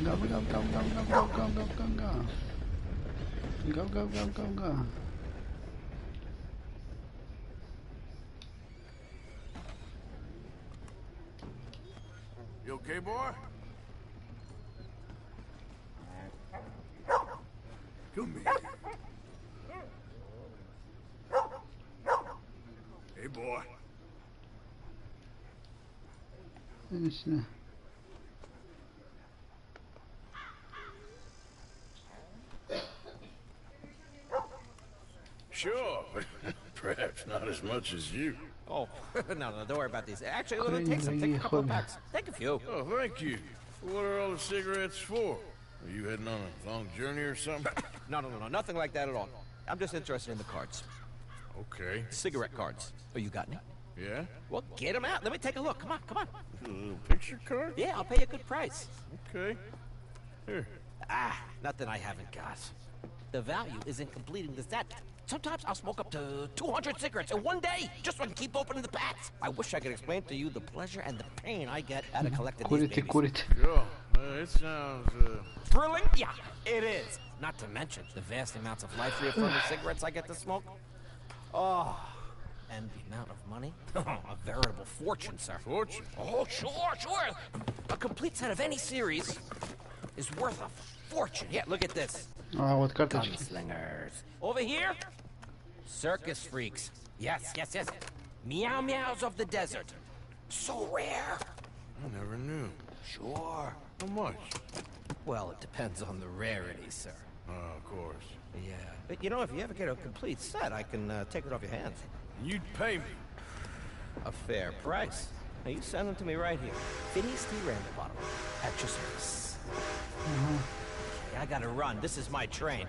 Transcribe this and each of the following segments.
Go, go, go, go, go, go, go, go, go, go. Go, go, go, go, go. You okay, boy? Come here. Hey, boy. Отлично. Sure, but perhaps not as much as you. Oh, no, don't worry about these. Actually, let me take some. Take a couple of packs. Take a few. Oh, thank you. What are all the cigarettes for? Are you heading on a long journey or something? No, nothing like that at all. I'm just interested in the cards. Okay. Cigarette cards. Oh, you got any? Yeah? Well, get them out. Let me take a look. Come on, come on. A little picture card? Yeah, I'll pay you a good price. Okay. Here. Nothing I haven't got. The value is in completing the set. Sometimes I'll smoke up to 200 cigarettes in one day, just so I can keep opening the packs. I wish I could explain to you the pleasure and the pain I get out of collecting these babies. Курите. Sure. It sounds, Thrilling? Yeah, it is. Not to mention the vast amounts of life-reaffirming cigarettes I get to smoke. Oh, and the amount of money? A veritable fortune, sir. Fortune? Oh, sure. A complete set of any series is worth a fortune. Yeah, look at this. А, вот карточки. Gunslingers. Over here, circus freaks. Yes. Meow meows of the desert. So rare. I never knew. Sure. How much? Well, it depends on the rarity, sir. Oh, of course. Yeah. But you know, if you ever get a complete set, I can take it off your hands. You'd pay me. A fair price. Now you send them to me right here. Phineas T. Randall at your service. Okay, I gotta run. This is my train.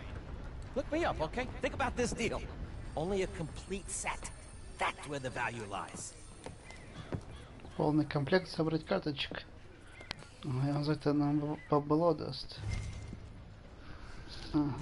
Look me up, okay? Think about this deal. Only a complete set. That's where the value lies. Полный комплект собрать карточек. А за это нам бабло даст. Ага.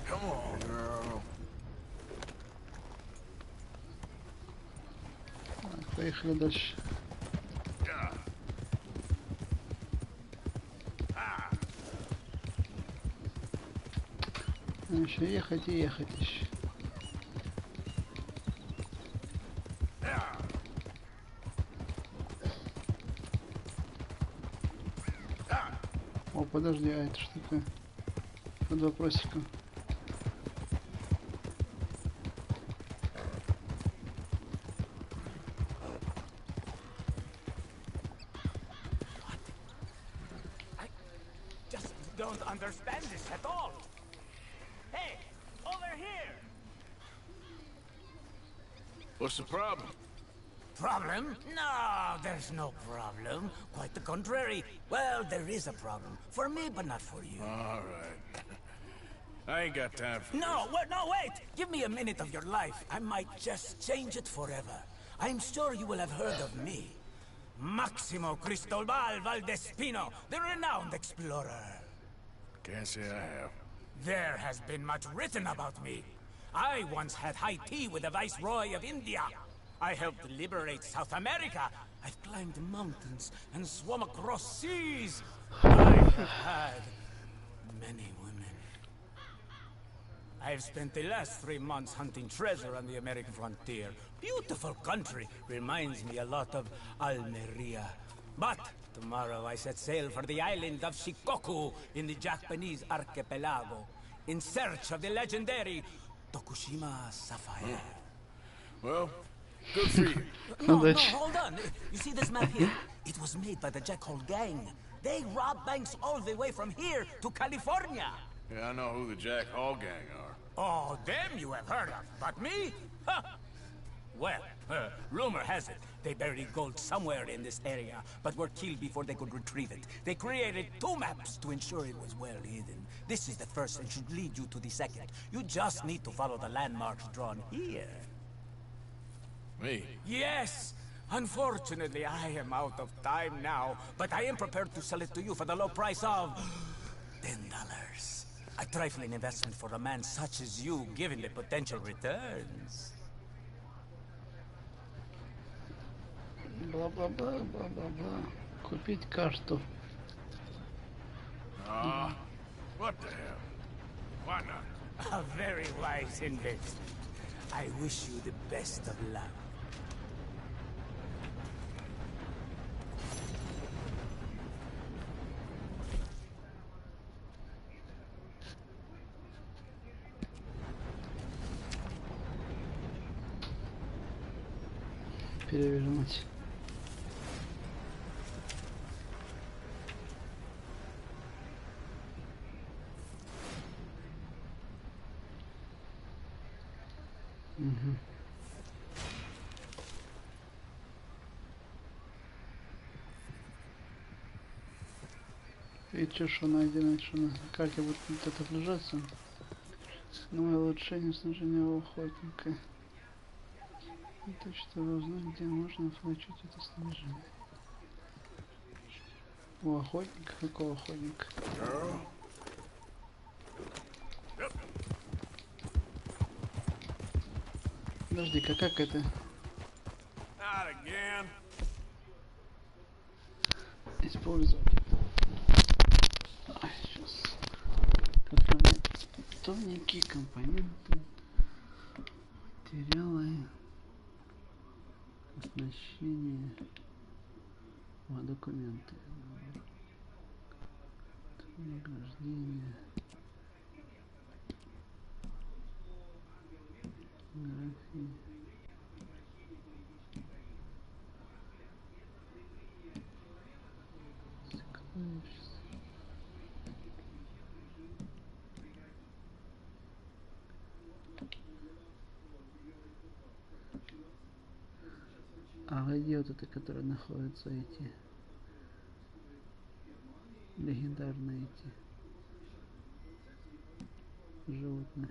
Come on, girl. Поехали дальше. Еще ехать и ехать еще. О, подожди, а это что такое? Под вопросиком. Don't understand this at all. Hey, over here. What's the problem? Problem? No, there's no problem. Quite the contrary. Well, there is a problem. For me, but not for you. All right. I ain't got time for No, wait! Give me a minute of your life. I might just change it forever. I'm sure you will have heard of me. Maximo Cristobal Valdespino, the renowned explorer. Can't say I have. There has been much written about me. I once had high tea with the Viceroy of India. I helped liberate South America. I've climbed mountains and swum across seas. I have had many women. I've spent the last 3 months hunting treasure on the American frontier. Beautiful country. Reminds me a lot of Almeria. But tomorrow I set sail for the island of Shikoku in the Japanese archipelago in search of the legendary Tokushima Sapphire. Well, good for you. No, hold on. You see this map here? It was made by the Jackhole Gang. They rob banks all the way from here to California. Yeah, I know who the Jack Hall gang are. Oh, them you have heard of, but me? Huh. Well, rumor has it, they buried gold somewhere in this area, but were killed before they could retrieve it. They created 2 maps to ensure it was well hidden. This is the first and should lead you to the second. You just need to follow the landmarks drawn here. Me? Yes! Unfortunately, I am out of time now, but I am prepared to sell it to you for the low price of $10. A trifling investment for a man such as you, given the potential returns. Бла-бла-бла, бла-бла-бла. Купить карту. What the hell? Why not? A very wise investment. I wish you the best of luck. Перевернуть. Угу. И чё, что найдено, что на карте будет где-то отображаться? Новое улучшение снижения охотника. Это чтобы узнать, где можно получить это снижение. У охотника? Какого охотника? Подожди-ка, как это? Not again. Использовать. Ай, сейчас. Как тоненькие компоненты. Материалы. Оснащение. Документы. Награждение. Фотографии. А где вот это, которые находятся эти легендарные эти животные?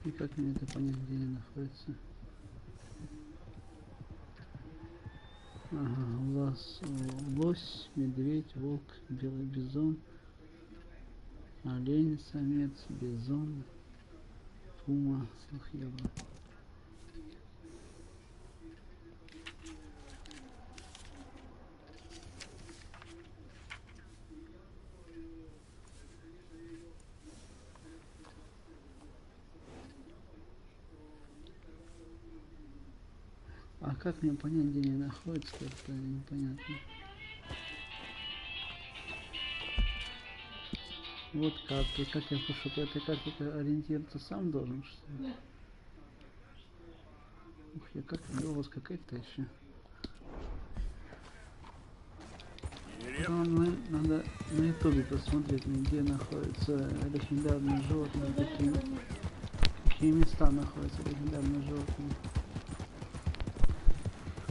И как мне это понять, где они находятся? Ага, лось, медведь, волк, белый бизон, олень, самец, бизон, пума, лохьяба. А как мне понять, где они находятся, это непонятно. Вот карты. Как я пишу по этой карте ориентироваться сам должен, что ли? Ух, я как долго скакать-то еще. Надо на ютубе посмотреть, где находятся легендарные животные, какие места находятся легендарные животные.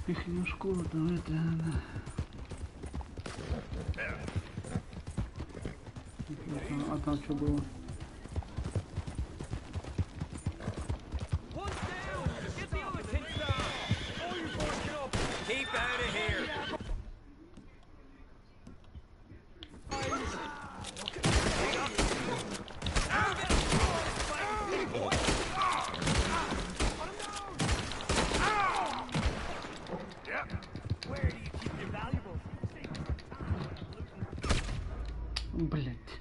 Пихнюшку, там это надо. А там что было? Блять,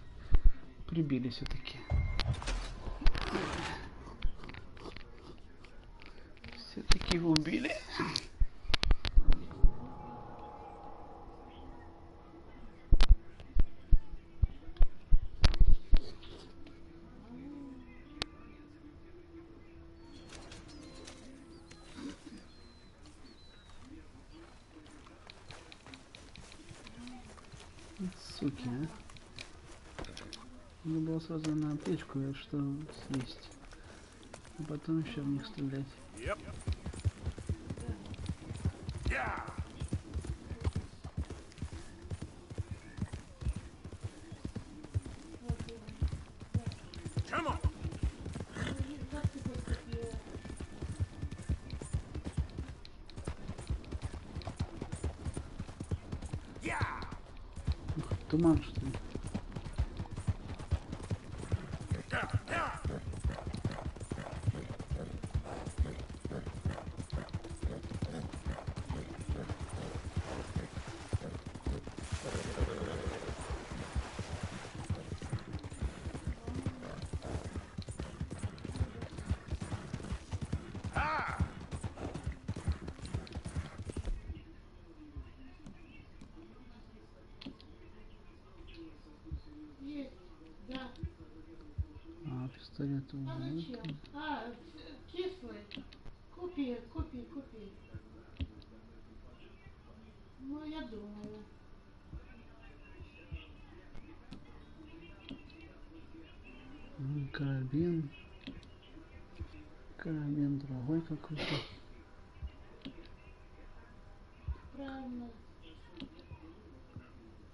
прибили все-таки. Все-таки его убили. суки, а? Надо было сразу на аптечку, что съесть. А потом еще в них стрелять. Yep. Yeah. Come on. Yeah. Туман, что ли? А, пистолет уже. Кислый. Купи. Ну, я думаю. Карабин. Карабин другой какой-то. Правильно.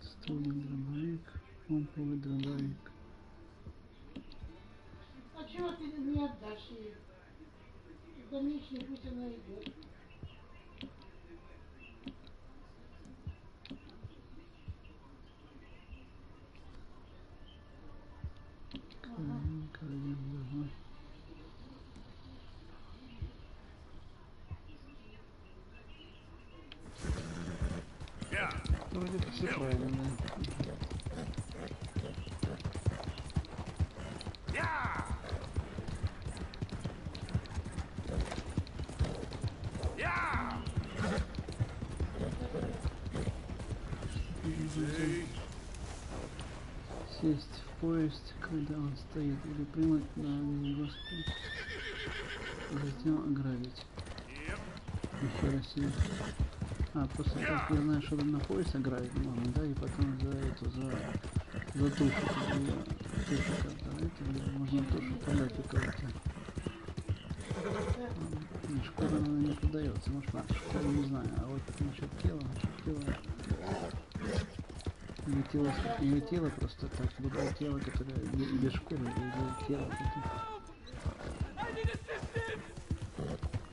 Ствольный дробовик. Помповый дробовик. А чего ты не отдашь ей? В дальнейшем пусть она идет. Карабин другой. Yeah. Вроде бы все правильно, да. Yeah. Yeah. Сесть в поезд, когда он стоит, или прыгнуть на него спуск, затем ограбить. Еще раз себе. А, после того, как я знаю, что на поезд ограбить можно, да, и потом за эту, за тушу, да, это можно тушу продать у кого-то. Шкура, наверное, не продается, может, надо шкуру, не знаю, а вот насчет тела, или тело просто так, любое тело, которое без шкуры, или тело,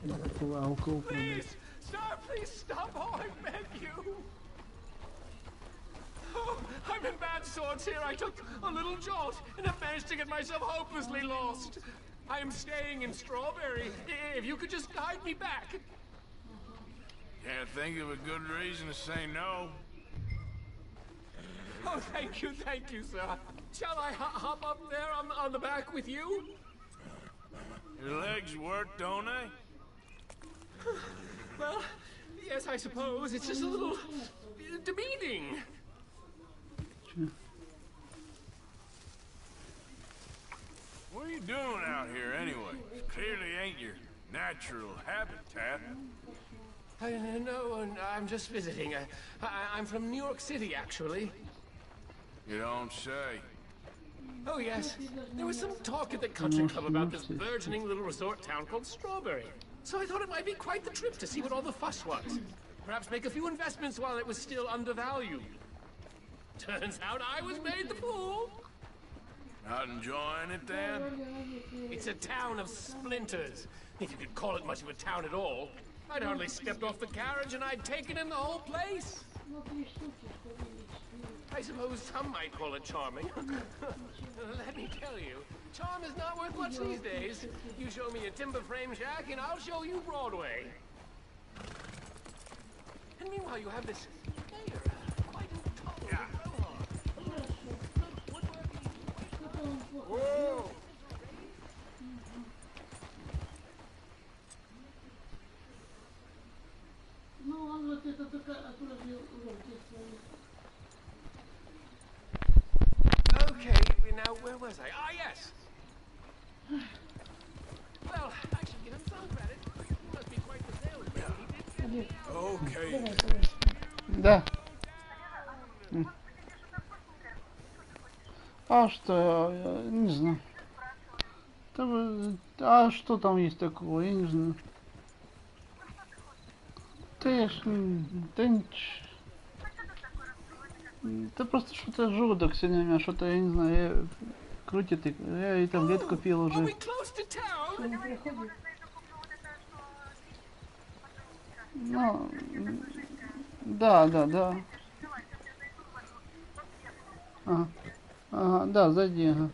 это такого алкоголя продать. Sir, please stop. Oh, I beg you. Oh, I'm in bad sorts here. I took a little jolt and have managed to get myself hopelessly lost. I am staying in Strawberry. If you could just guide me back. Can't think of a good reason to say no. Oh, thank you, sir. Shall I hop up there on the back with you? Your legs work, don't they? Well, yes, I suppose. It's just a little demeaning. What are you doing out here anyway? Clearly ain't your natural habitat. No, I'm just visiting. I'm from New York City, actually. You don't say. Oh, yes. There was some talk at the country club about this burgeoning little resort town called Strawberry. So I thought it might be quite the trip to see what all the fuss was. Perhaps make a few investments while it was still undervalued. Turns out I was made the fool. Not enjoying it then? It's a town of splinters, if you could call it much of a town at all. I'd hardly stepped off the carriage and I'd taken in the whole place. I suppose some might call it charming. Let me tell you, charm is not worth much these days. You show me a timber frame shack and I'll show you Broadway. And meanwhile you have this mayor, quite intolerant. Whoa! Ну, он вот это только отложил уроки свои. Okay, now where was I? Ah, yes. Well, I should give him some credit. He must be quite the salesman. He did get Okay. Да. А что, не знаю. А что там есть такого, я не знаю. Да я ж да просто что-то желудок сегодня у меня, что-то, я не знаю, крутит, я и таблетку пил уже. Не приходит. Ну, да. Ага, да, зайди, ага.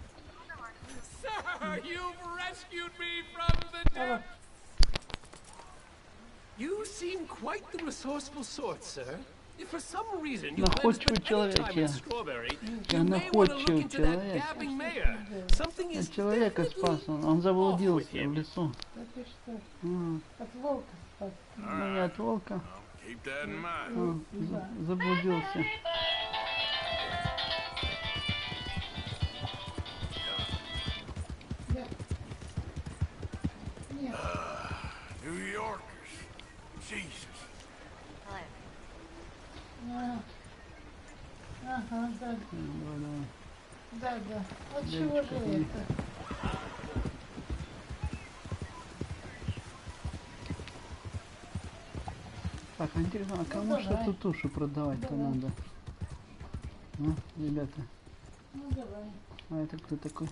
Sir, you've rescued me from the depths. You seem quite the resourceful sort, sir. If for some reason you plan to spend any time in Strawberry, you may want to look into that gabbing mayor. Something is Человека спас, он заблудился в лесу. Да ты что? От волка спас. Ну, не от волка, Keep that in mind. заблудился. Да. Нет. New Yorkers. Jesus. Ага, да. Да. Вот чего же это? Так, интересно, а кому же эту тушу продавать-то надо? Ну, ребята. Ну давай. А это кто такой?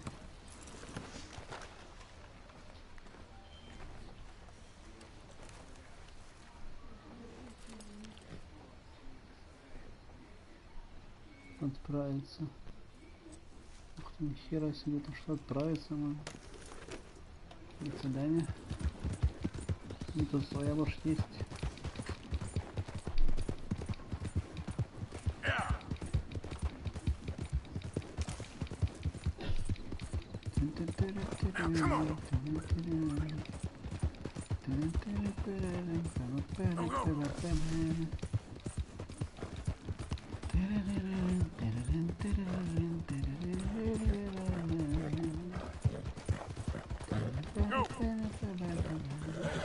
Отправиться. Ух ты, нихера себе, там что отправиться можно. До свидания. И тут своя лошадь есть.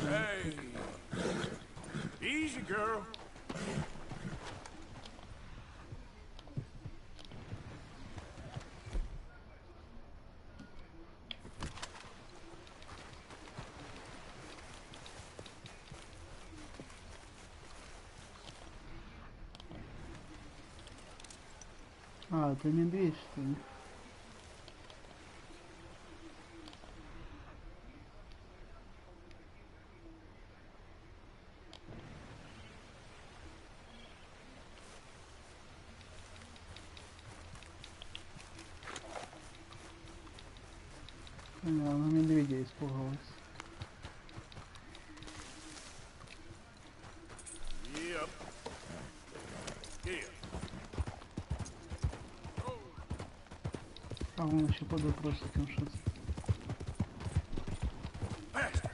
Hey. Easy, girl. А, это медведь, что ли? Она медведя испугалась. Yep. Here. А он еще под вопросиком что-то. Faster.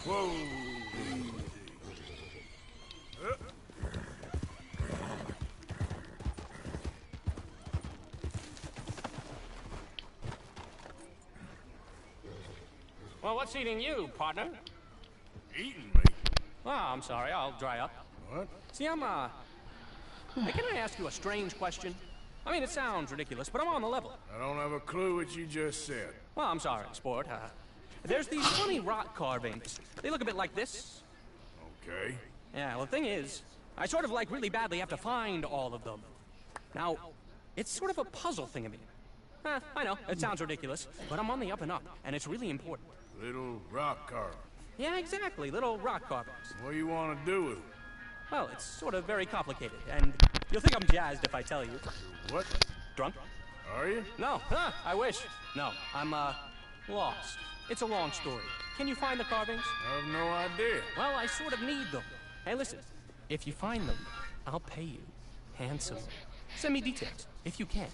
Whoa. Well, what's eating you, partner? Eating me? Oh, I'm sorry, I'll dry up. What? See, hey, can I ask you a strange question? I mean, it sounds ridiculous, but I'm on the level. I don't have a clue what you just said. Well, I'm sorry, sport. There's these funny rock carvings. They look a bit like this. Okay. Yeah, well, the thing is, I sort of really badly have to find all of them. Now, it's sort of a puzzle thing of me. I know, it sounds ridiculous, but I'm on the up and up, and it's really important. Little rock carver. Yeah, exactly, little rock carvings. What do you want to do with them? Well, it's sort of very complicated, and you'll think I'm jazzed if I tell you. What? Drunk? Are you? No, I wish. No, I'm, lost. It's a long story. Can you find the carvings? I have no idea. Well, I sort of need them. Hey, listen, if you find them, I'll pay you handsomely. Send me details, if you can.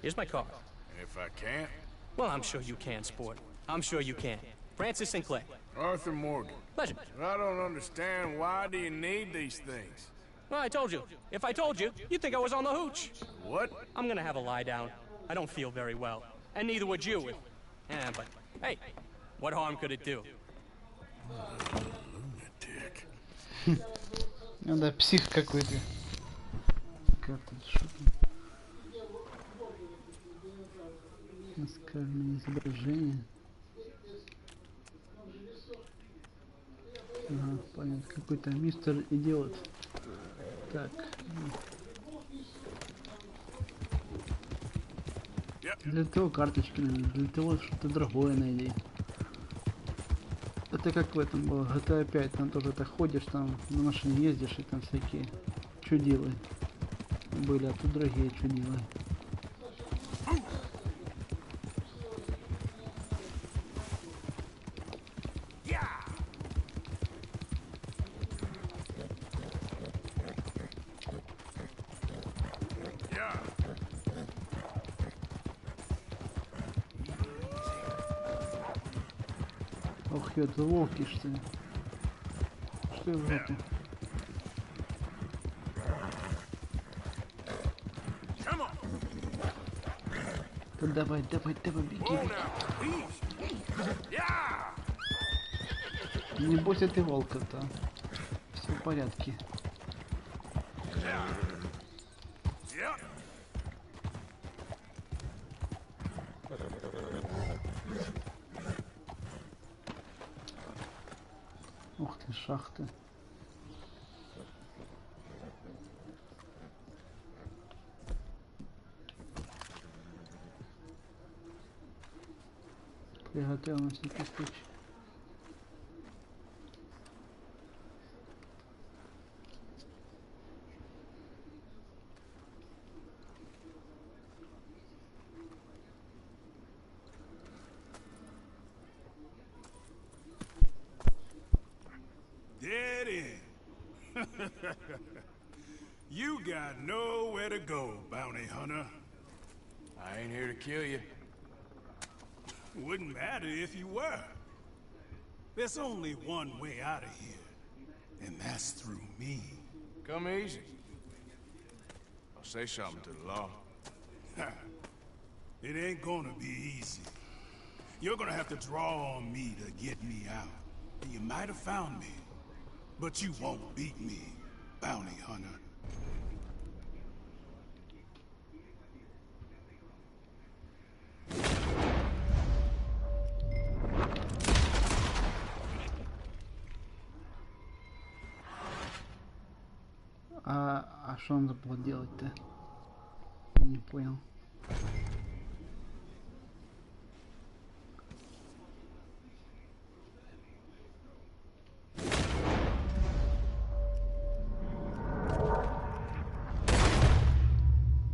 Here's my card. And if I can't? Well, I'm sure you can, sport. I'm sure you can. Francis Sinclair. Arthur Morgan. Pleasure. I don't understand. Why do you need these things? Well, I told you. If I told you, you'd think I was on the hooch. What? I'm gonna have a lie down. I don't feel very well. And neither would you. Yeah, but, hey, what harm could it do? Lunatic. Ну да, псих какой-то. Карта, что там? Наскальное изображение. Ага, понятно. Какой-то мистер идиот. Так. Для того карточки, для того что-то другое найди. Это как в этом было, GTA 5, там тоже ты ходишь, там на машине ездишь, и там всякие чудилы были, а тут другие чудилы. Ох, это волки, что ли? Что в руки? Да давай, давай, давай, беги, беги. Не бойся ты волка-то. Все в порядке. Ух ты, шахты. Приготовил на всякий случай. Dead end. You got nowhere to go, bounty hunter. I ain't here to kill you. Wouldn't matter if you were. There's only one way out of here, and that's through me. Come easy. I'll say something to the law. It ain't gonna be easy. You're gonna have to draw on me to get me out. You might have found me, but you won't beat me, bounty hunter. А что он забыл делать-то? Не понял.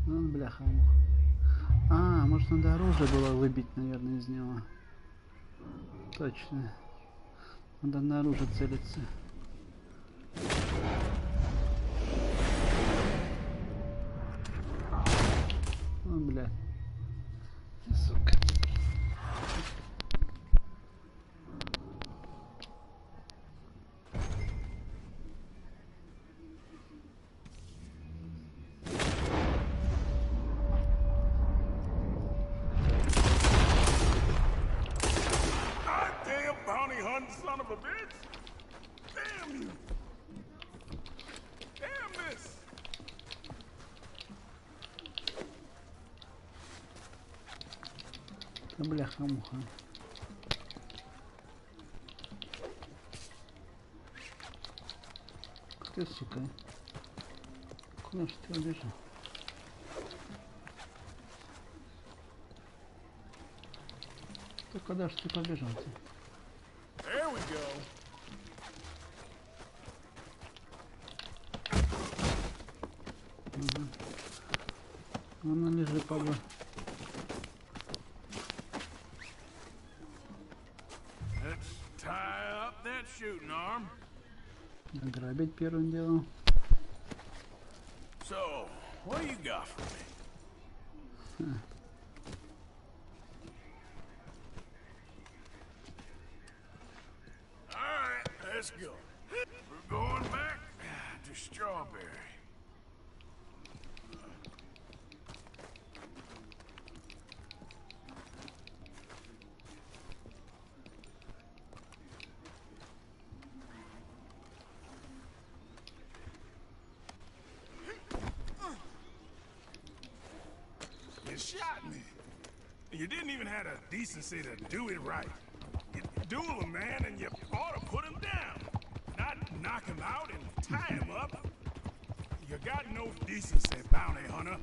Ну, бляха. А, может надо оружие было выбить, наверное, из него. Точно. Надо на оружие целиться. Ну, бля. Сука. Damn bounty hunting son of a bitch! Damn you! Damn this! Да бляха-муха. Крысика. Куда ж ты убежал? Да куда ж ты побежал-то? There we go. Она лежит, Павла. Let's tie up that shooting arm. Ограбить первым делом. So, what do you got for me? Alright, let's go. We're going back to Strawberry. You shot me. And you didn't even have the decency to do it right. You duel a man and you ought to put him down. Not knock him out and tie him up. You got no decency, bounty hunter.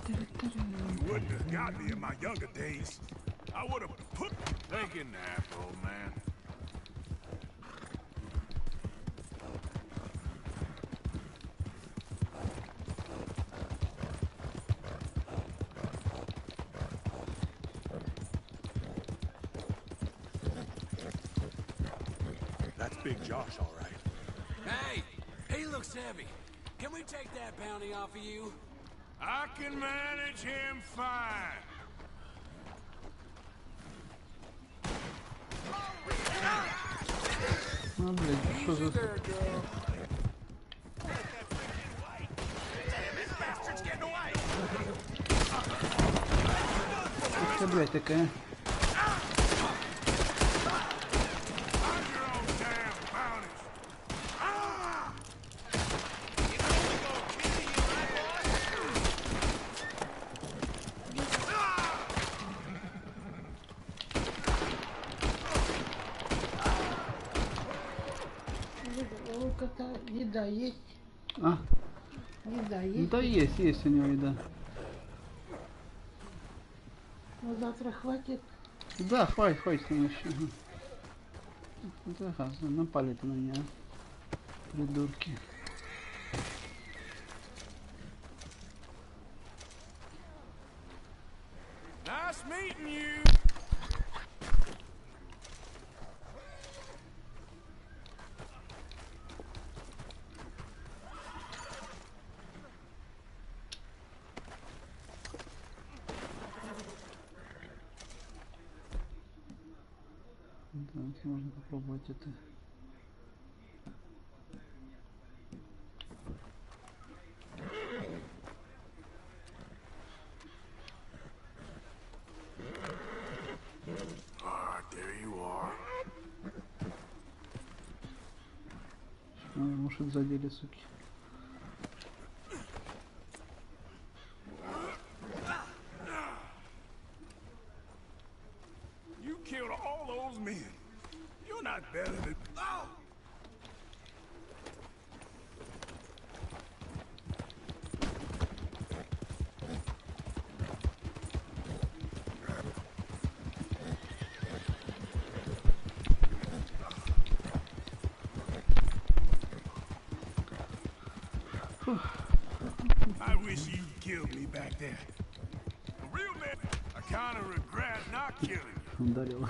You wouldn't have got me in my younger days. I would have put... Take a nap, old man. That's Big Josh, all right. Hey, he looks heavy. Can we take that bounty off of you? I can manage him fine. А, блядь, что за... Что, блядь, такая? У кота еда есть? А? Еда есть? Да есть у него еда. Ну, завтра хватит. Да, хватит ему еще. Да, напали-то на меня. Придурки. Nice meeting you. Да, можно попробовать это. Может, задели, суки. You killed all those men. You're not better than... Oh! I wish you'd killed me back there. A real man, I kind of regret not killing you. Ударила.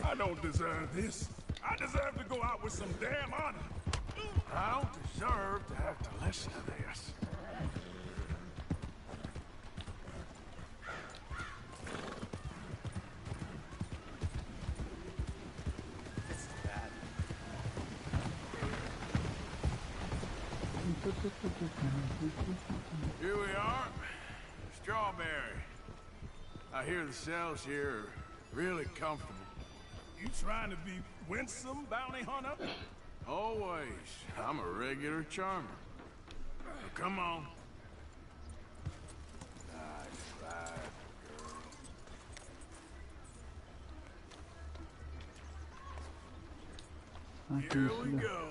I don't deserve this. I deserve to go out with some damn honor. I don't deserve to have to listen to this. Here we are. Strawberry. I hear the cells here are really comfortable. You trying to be winsome, bounty hunter? Always. I'm a regular charmer. Now, come on. Nice ride, girl. Here we go.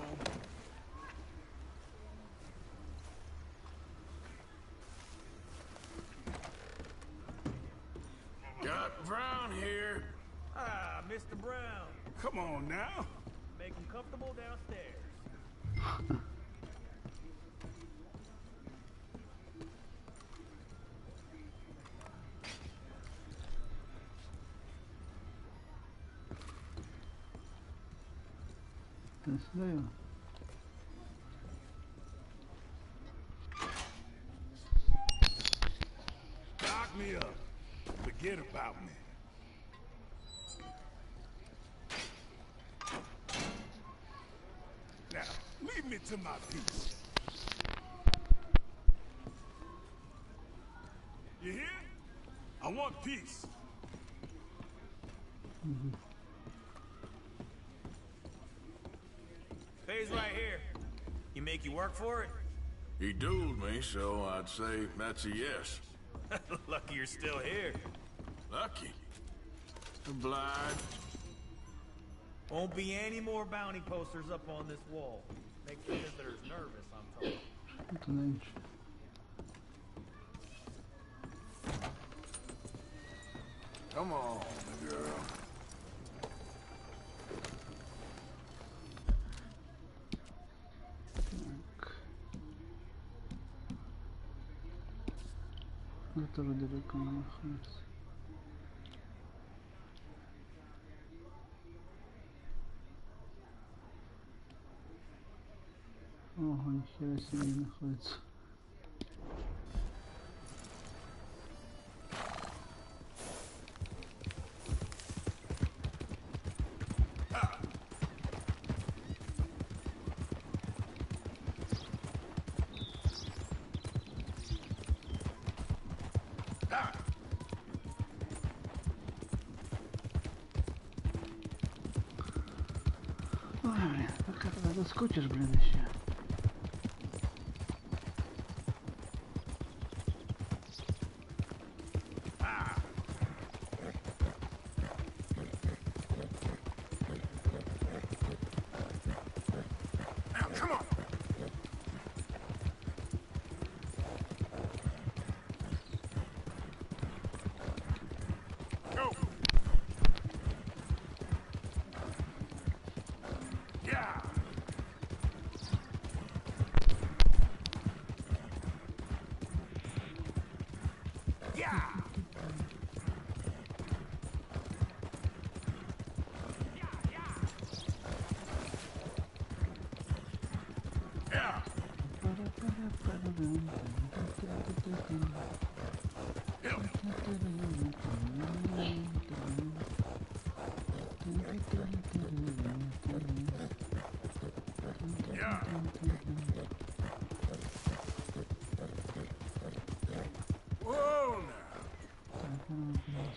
Got Brown here. Ah, Mr. Brown. Come on now. Make him comfortable downstairs. Сюда его. Lock me up. Forget about me. Now, leave me to my peace. You hear? I want peace. Pays right here. He make you work for it? He dueled me, so I'd say that's a yes. Lucky you're still here. Lucky. Obliged. Won't be any more bounty posters up on this wall. Makes the visitors nervous, I'm told. Это нынче. Come on, girl. Так. Это тоже далеко не находится. Ого, нихера себе не находится. Ой, блин, пока ты доскочишь, блин, еще.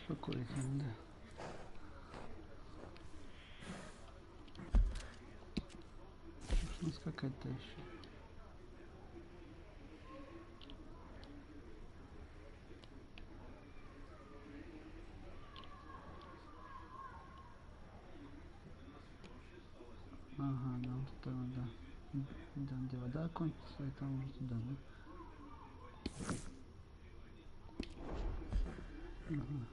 Успокоительно, да. Нужно скакать дальше. Ага, да, вот это вода. Да, где вода кончится, и там уже туда, да? Ага.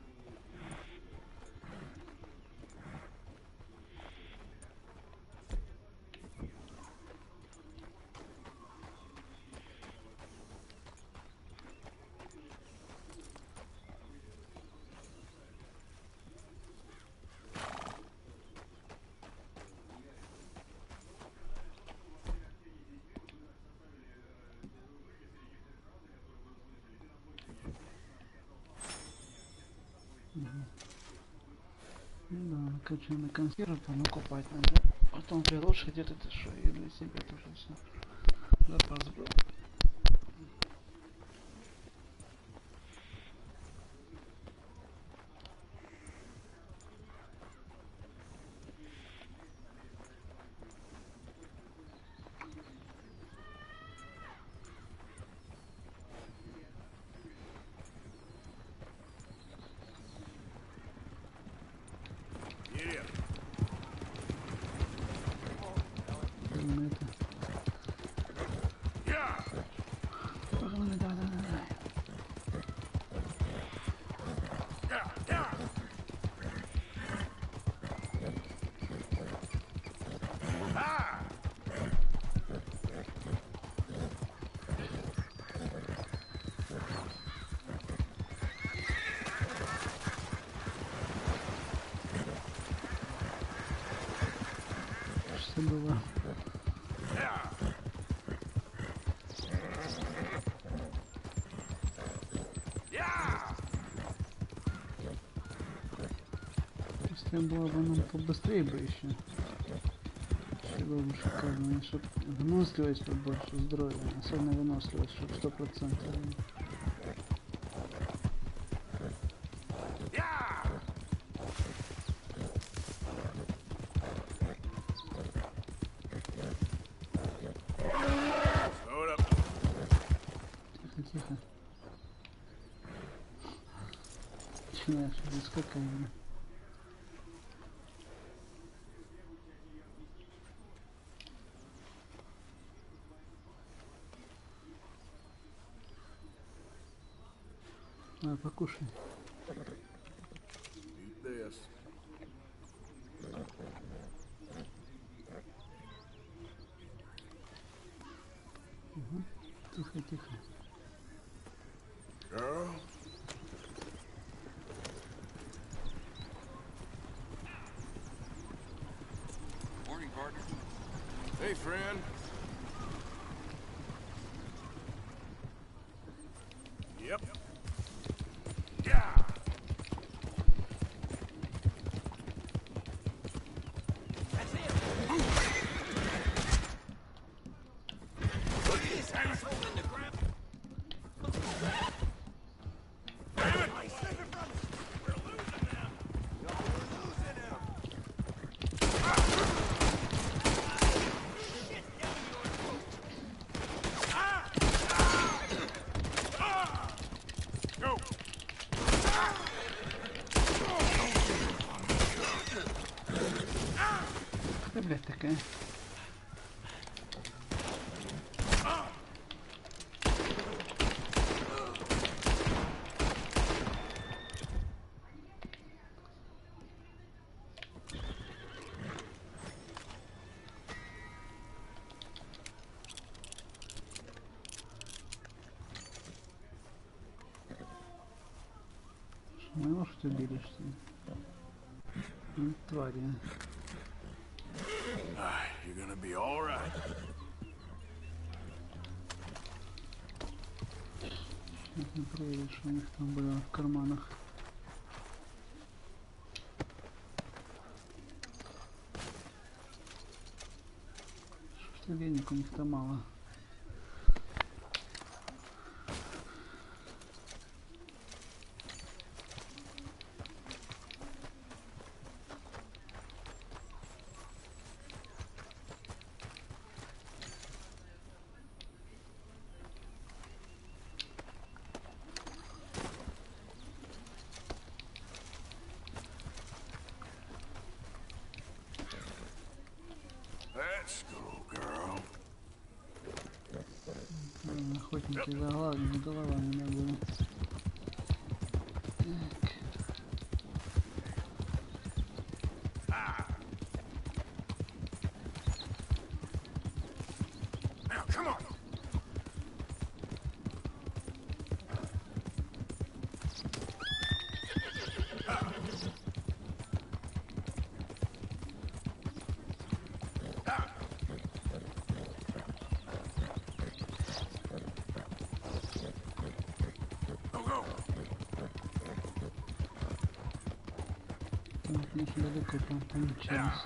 Да, накачу на консервы, понакупать надо. Потом при лошади это что, и для себя тоже все. Запас был. все было. Если было бы нам побыстрее бы еще. Все было бы шикарно. Чтобы выносливость побольше, здоровья. Особенно выносливость, чтобы 100%. Тихо. Начинаешь заскакивать. На, покушай. Угу. Тихо, тихо. Girl. Morning, partner. Hey, friend. Yep. Yeah. That's it. Look at this asshole in the ground. Что, блядь, такая? Мы лошадь убили, что ли? Ну, твари. You're gonna be all right. Нужно проверить, что у них там было в карманах. Что денег у них-то мало. Let's go, girl. Охотники за головами надо. Now, come on. Вот мы далеко там получилось.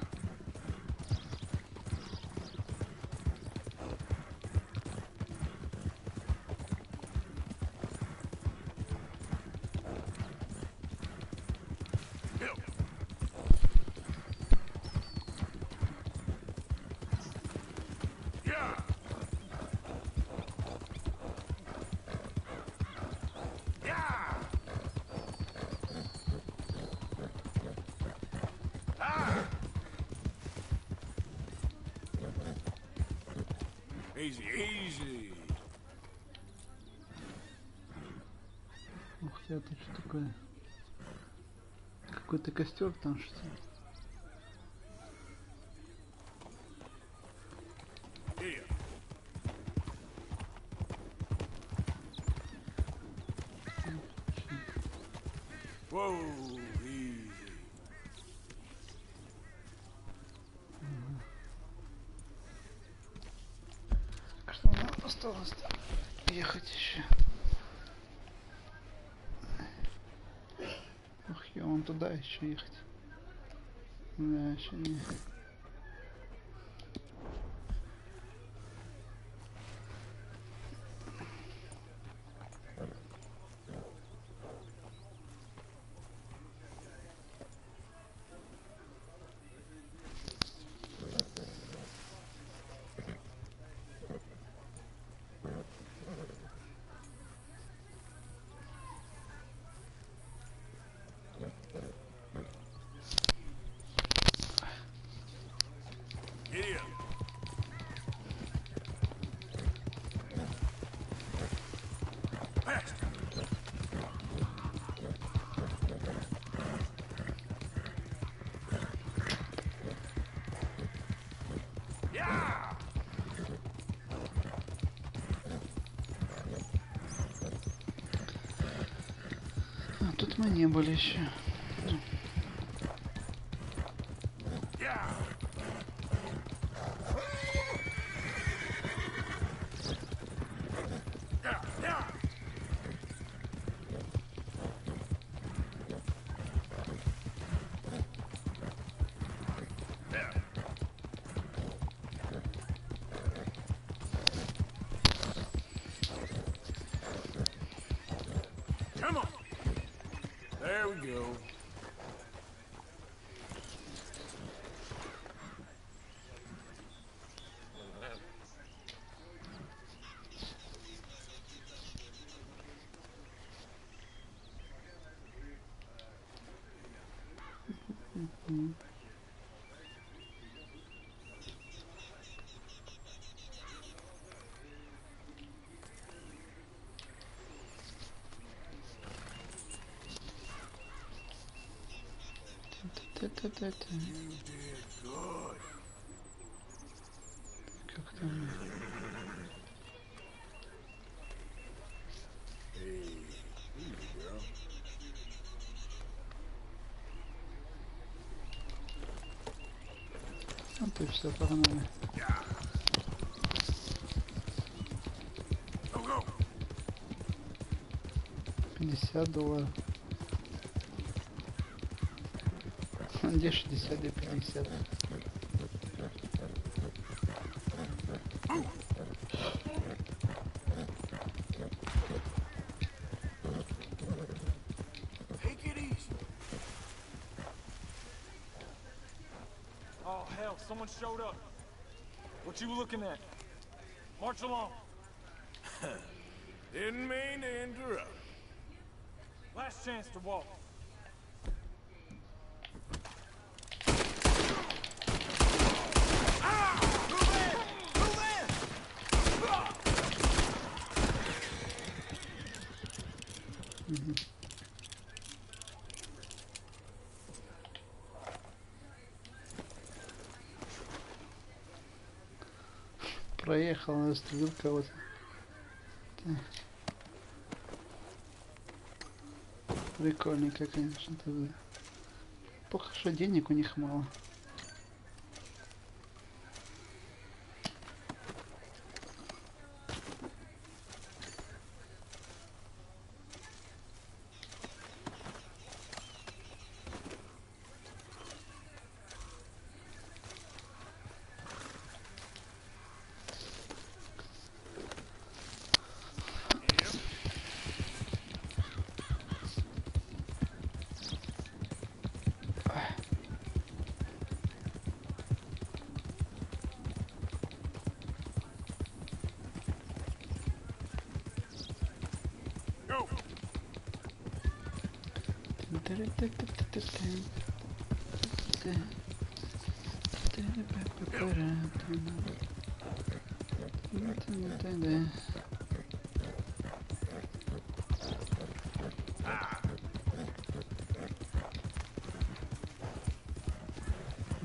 Easy, easy. Ух ты, это что такое? Какой-то костер там, что ли? Whoa, easy. осталось ехать еще. Ух, я вон туда еще ехать. Да, еще не. А тут мы не были еще. Come on. There we go. Как там? Вот и все, погнали. $50. Где 60 и 50? Oh hell, someone showed up. What you looking at? March along. Didn't mean to interrupt. Last chance to walk. Проехал, застрелил кого-то. Прикольненько, конечно, тогда. Плохо, что денег у них мало.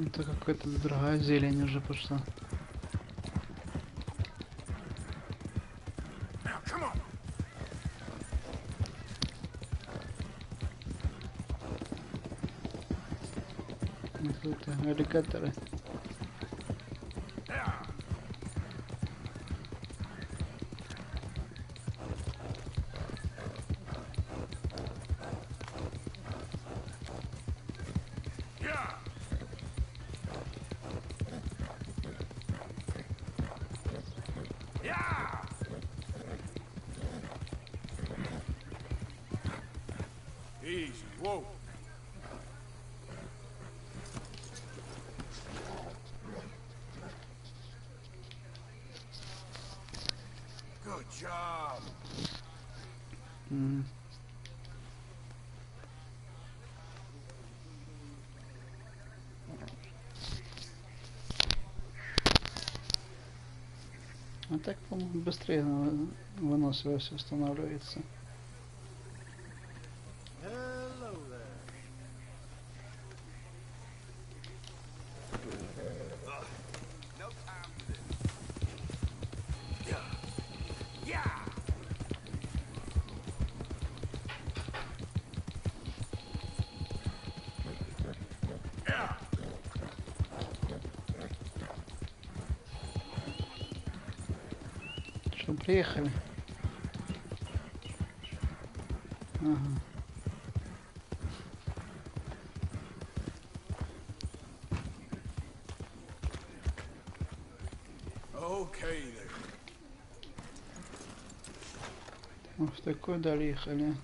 Это какая-то другая зелень уже пошла. Это аллигаторы. Easy. Whoa. Good job. А так, по-моему, быстрее выносливость устанавливается. Что, приехали? Ага. Okay there. В такой даль ехали.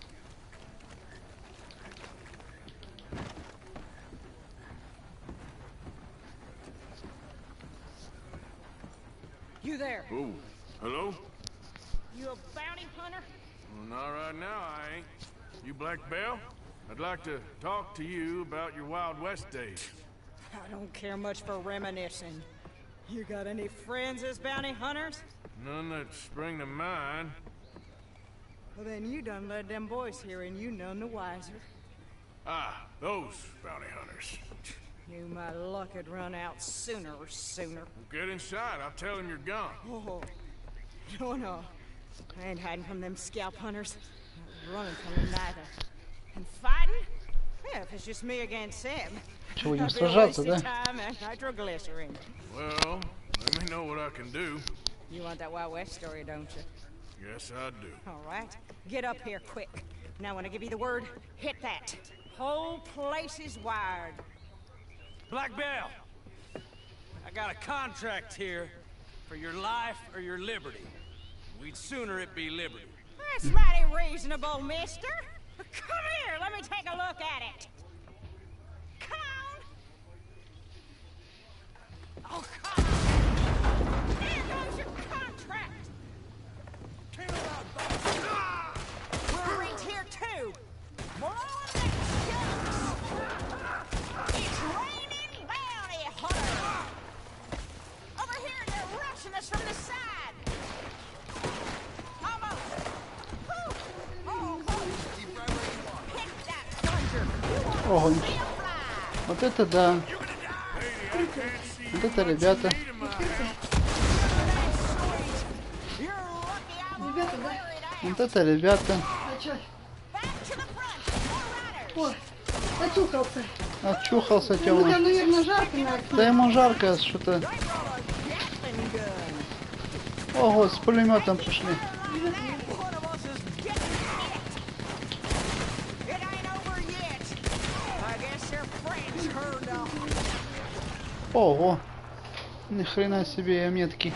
You there? Ooh. Hello? You a bounty hunter? Well, not right now, I ain't. You Black Belle? I'd like to talk to you about your Wild West days. I don't care much for reminiscing. You got any friends as bounty hunters? None that spring to mind. Well, then you done led them boys here and you none the wiser. Ah, those bounty hunters. Knew my luck had run out sooner. Well, get inside. I'll tell them you're gone. Oh, no. I ain't hiding from them scalp hunters. Not running from them neither. And fighting? Yeah, if it's just me against them. Что, будем сражаться, да? Time and nitroglycerin. Well, let me know what I can do. You want that Wild West story, don't you? Yes, I do. All right. Get up here quick. Now when I give you the word, hit that. Whole place is wired. Black Belle, I got a contract here for your life or your liberty. We'd sooner it be liberty. That's mighty reasonable, mister. Come here, let me take a look at it. Come on. Oh, come on. Here goes your contract. We'll reach here too. More on the jokes. It's raining bounty hunters. Over here, they're rushing us from the side. Almost. Whew. Oh, keep right where you are. Pick that plunger. Ого, вот это да. Вот это ребята. Вот это ребята. Ой, очухался. Очухался, Ему Тёма. там, наверное, жарко на окне. Да ему жарко что-то. Ого, с пулеметом пришли. Ого, ни хрена себе метки.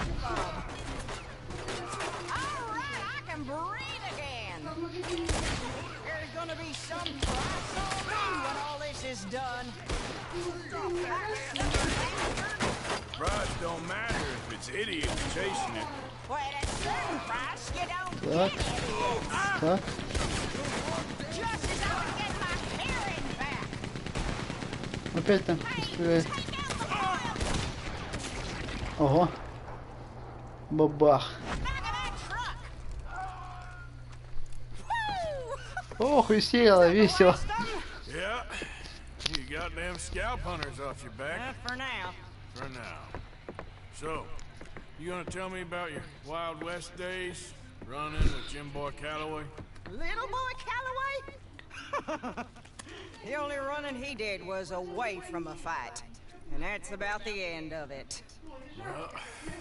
Price don't matter if it's idiots chasing it. Так, так. Опять там стреляет. Ого. Бабах. Ох, весело, весело. Yeah, you got them scalp hunters off your back. For now. For now. So, you gonna tell me about your Wild West days? Running with Jim Boy Calloway? Little boy Calloway? The only running he did was away from a fight. And that's about the end of it. Well,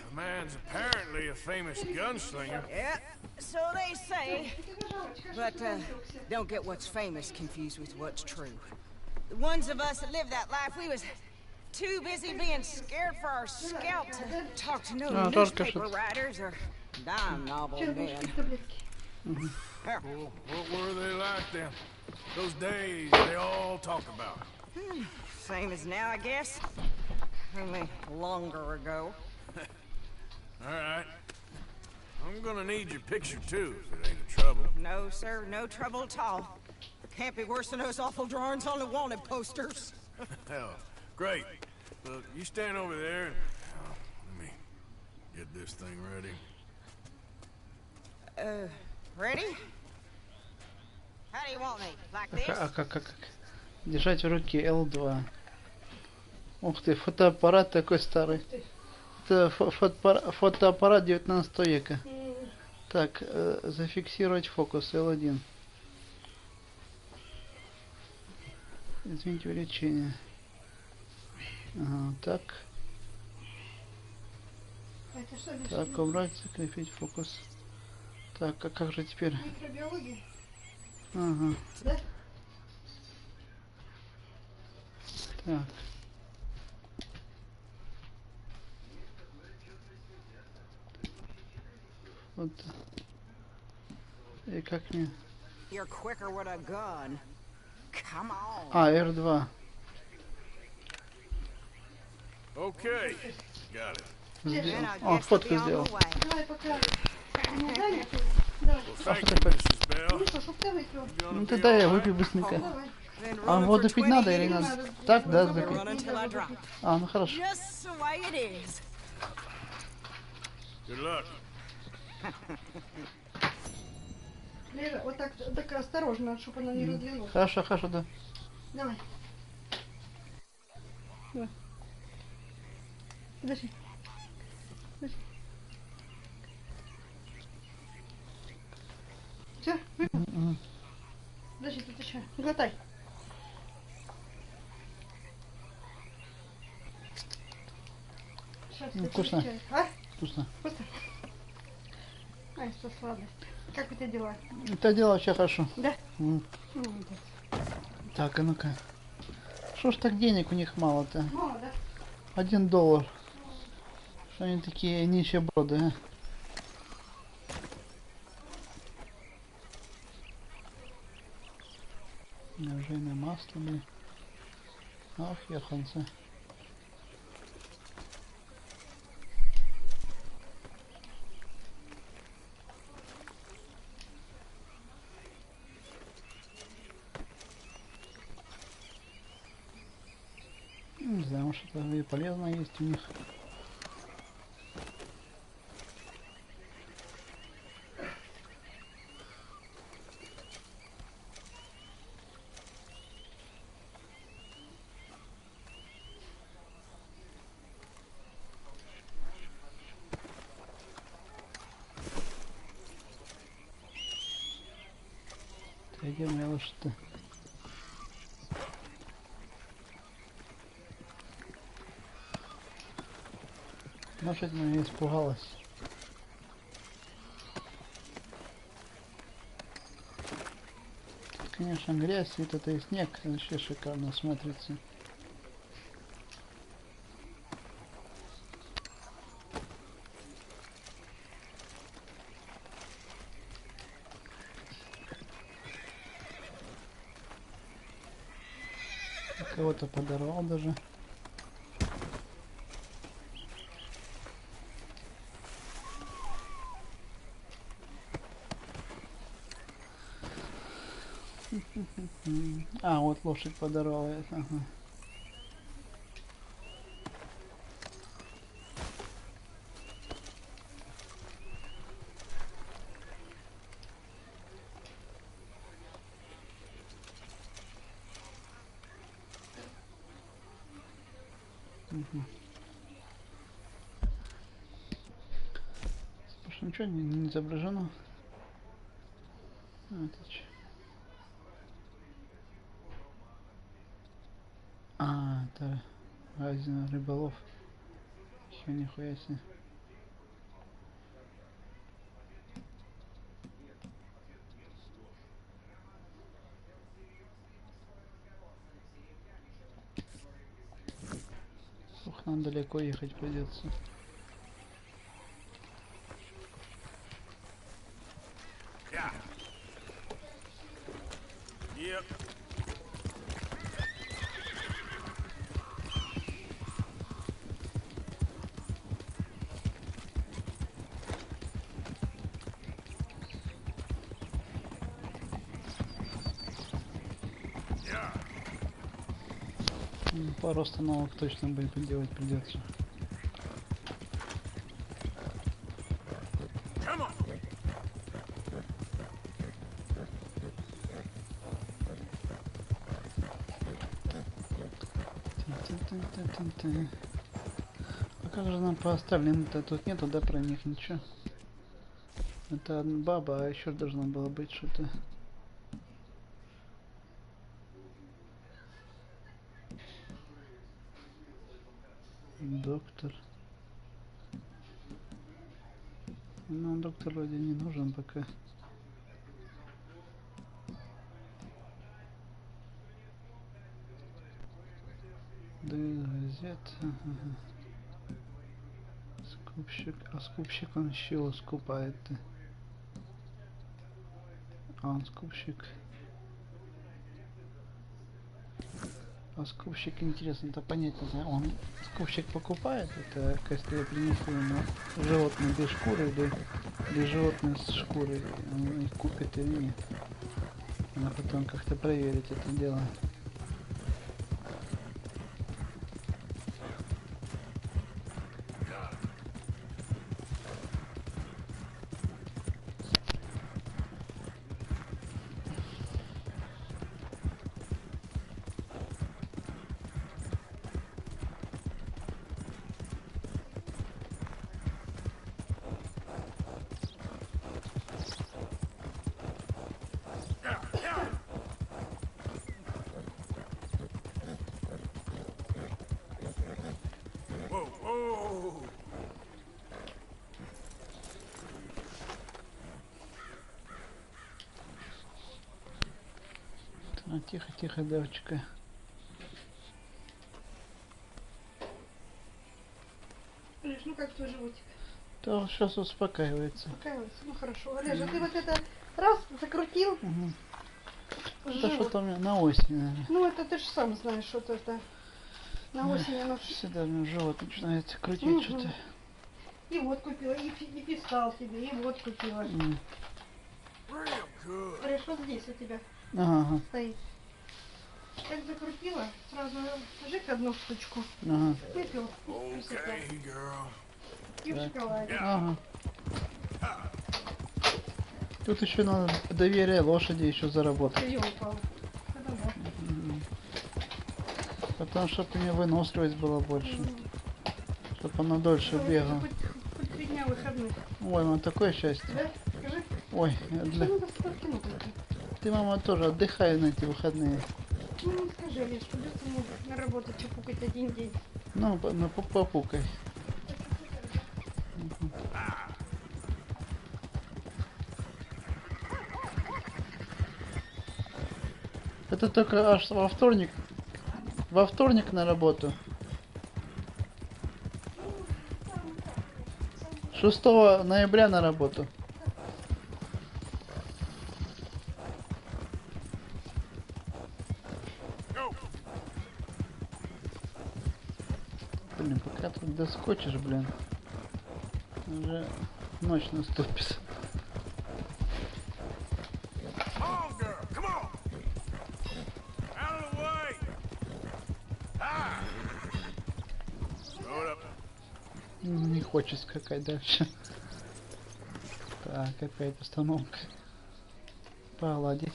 the man's apparently a famous gunslinger. Yeah, so they say. But don't get what's famous confused with what's true. The ones of us that lived that life, we was Too busy being scared for our scalp to talk to no А, newspaper writers or dime novel men. What were they like then? Those days they all talk about. Same as now, I guess. Only longer ago. All right. I'm gonna need your picture too, if it ain't a trouble. No, sir, no trouble at all. Can't be worse than those awful drawings on the wanted posters. Hell, great. Look, you stand over there and let me get this thing ready. Ready? How do you want me? Like this? Как? Держать в руке L2. Ух ты, фотоаппарат такой старый. Это фотоаппарат 19 века. Так, зафиксировать фокус L1. Извините, увеличение. Ага, так. Так, убрать, закрепить фокус. Так, а как же теперь? Микробиология? Ага. Да? Так. Вот. И как мне? You're quicker with a gun. Come on. А, R2. Okay, got it. О, фотку сделал. Давай пока. Не занят? Давай. Well, thank you, Mrs. Bell. Ну что, чтоб ты выпил? Ну тогда я выпью быстренько. Давай. А воду пить надо или надо? Так, да, запить. Run until I drop. А, ну хорошо. Just the way it is. Good luck. Лера, вот так осторожно, чтобы она не разлилась. Хорошо, хорошо, да. Давай. Давай. Подожди. Все, выпил? Подожди, тут еще. Глотай. Сейчас, Вкусно. А? Вкусно. Вкусно? Ай, что сладость. Как у тебя дела? Это дело вообще хорошо. Да? Так, а ну-ка. Что ж так денег у них мало-то? Мало, да? $1. Что они такие нищеброды, а? Ржаное масло, блин. Ах, еханцы. Не знаю, может это и полезно есть у них. Где моя лошадь-то? Лошадь моя испугалась. Тут, конечно, грязь, и это и снег вообще шикарно смотрится. Кого-то подорвал даже. А, вот лошадь подорвала. Ага. Слушай, ничего не изображено. А, это че? А, это рыболов. Еще нихуя себе. Нам далеко ехать придется. Yeah. Yep. Пару остановок точно будет делать придется. А как же нам по остальным-то? Тут нету, да, про них ничего? Это одна баба, а еще должно было быть что-то. Доктор. Ну, доктор вроде не нужен пока. Да, газет. Ага. Скупщик. А скупщик он еще скупает. А он скупщик. А скупщик, интересно, это понять не знаю. Он скупщик покупает, это если я принесу ему животное без шкуры или животное с шкурой, он их купит или нет. Надо потом как-то проверить это дело. Тихо, тихо, девочка. Олеж, ну как твой животик? То сейчас успокаивается. Успокаивается, ну хорошо. Олеж, а ты вот это раз закрутил? Угу. Это что-то у меня на осень, наверное. Ну это ты же сам знаешь, что это на осень оно... Всегда у меня живот начинает крутить что-то. И вот купила, и писал тебе, и вот купила. Олеж, вот здесь у тебя стоит. Как закрутила, сразу жик одну штучку. Выпил. И в шоколаде. Ага. Тут еще надо доверие лошади еще заработать. Потому что у меня выносливость была больше. Чтобы она дольше бегала. Хоть 3 дня выходных. Ой, мама, такое счастье. Да? Скажи. Ой, ты, мама, тоже отдыхай на эти выходные. Ну, не скажи, Олеж, придется ему на работу попукать 1 день. Ну, попукай. Это только аж во вторник на работу. 6 ноября на работу. Блин, пока тут доскочишь, блин, уже ночь наступит. Не хочет скакать дальше. Так, опять установка. Погладить.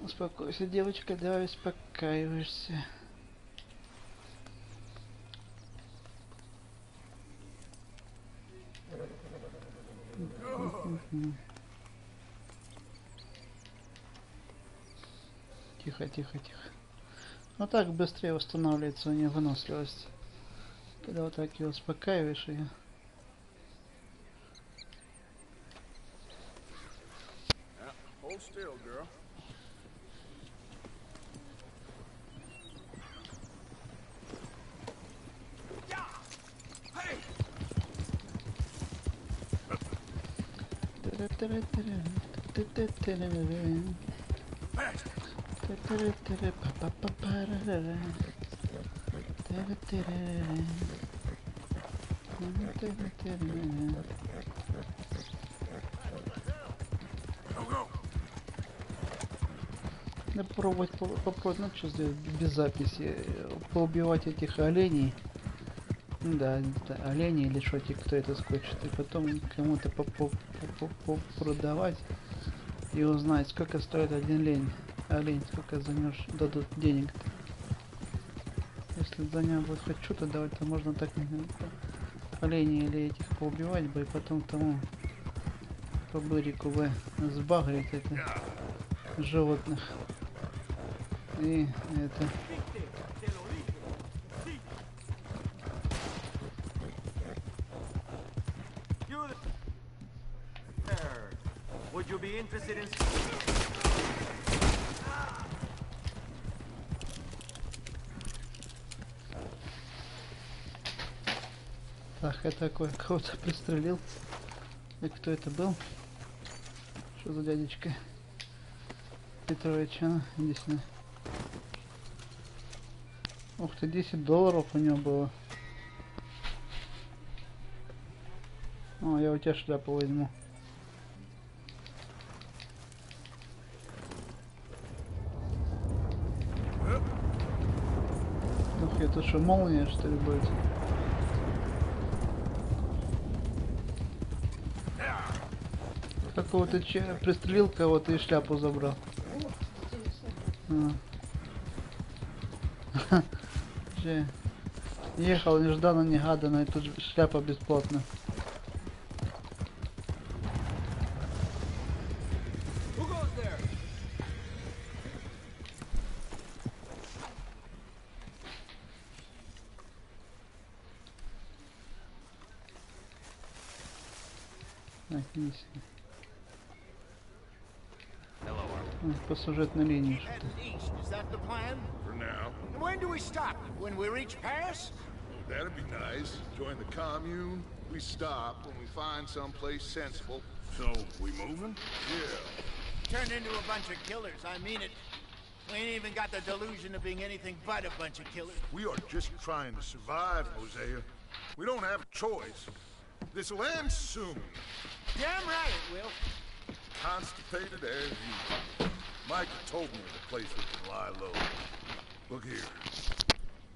Успокойся, девочка, давай успокаиваешься. Тихо, тихо, тихо. Ну так быстрее восстанавливается у нее выносливость. Когда вот так ее успокаиваешь ее. Hold still, girl. Да попробовать, ну что сделать без записи, поубивать этих оленей. Да, олени или шотик, кто это скочит, и потом кому-то продавать и узнать, сколько стоит один олень, сколько за него дадут денег. Если за него будет хоть что-то давать, то можно так оленей или этих поубивать бы, и потом тому по бырику бы сбагрить это животных. И это... Would you be interested in... Так, это кого-то пристрелил. И кто это был? Что за дядечка? Петрович, а? Иди сюда. Ух ты, $10 у него было. О, я у тебя шляпу возьму. Ух, это что, молния что ли будет? Какого-то пристрелил кого-то и шляпу забрал. Ехал нежданно-негаданно, и тут шляпа бесплатно. По сюжетной линии что-то. When do we stop? When we reach Paris? That'd be nice. Join the commune. We stop when we find someplace sensible. So, we moving? Yeah. Turned into a bunch of killers, I mean it. We ain't even got the delusion of being anything but a bunch of killers. We are just trying to survive, Hosea. We don't have a choice. This'll end soon. Damn right it will. Constipated as usual. Micah told me of a place we can lie low. Look here.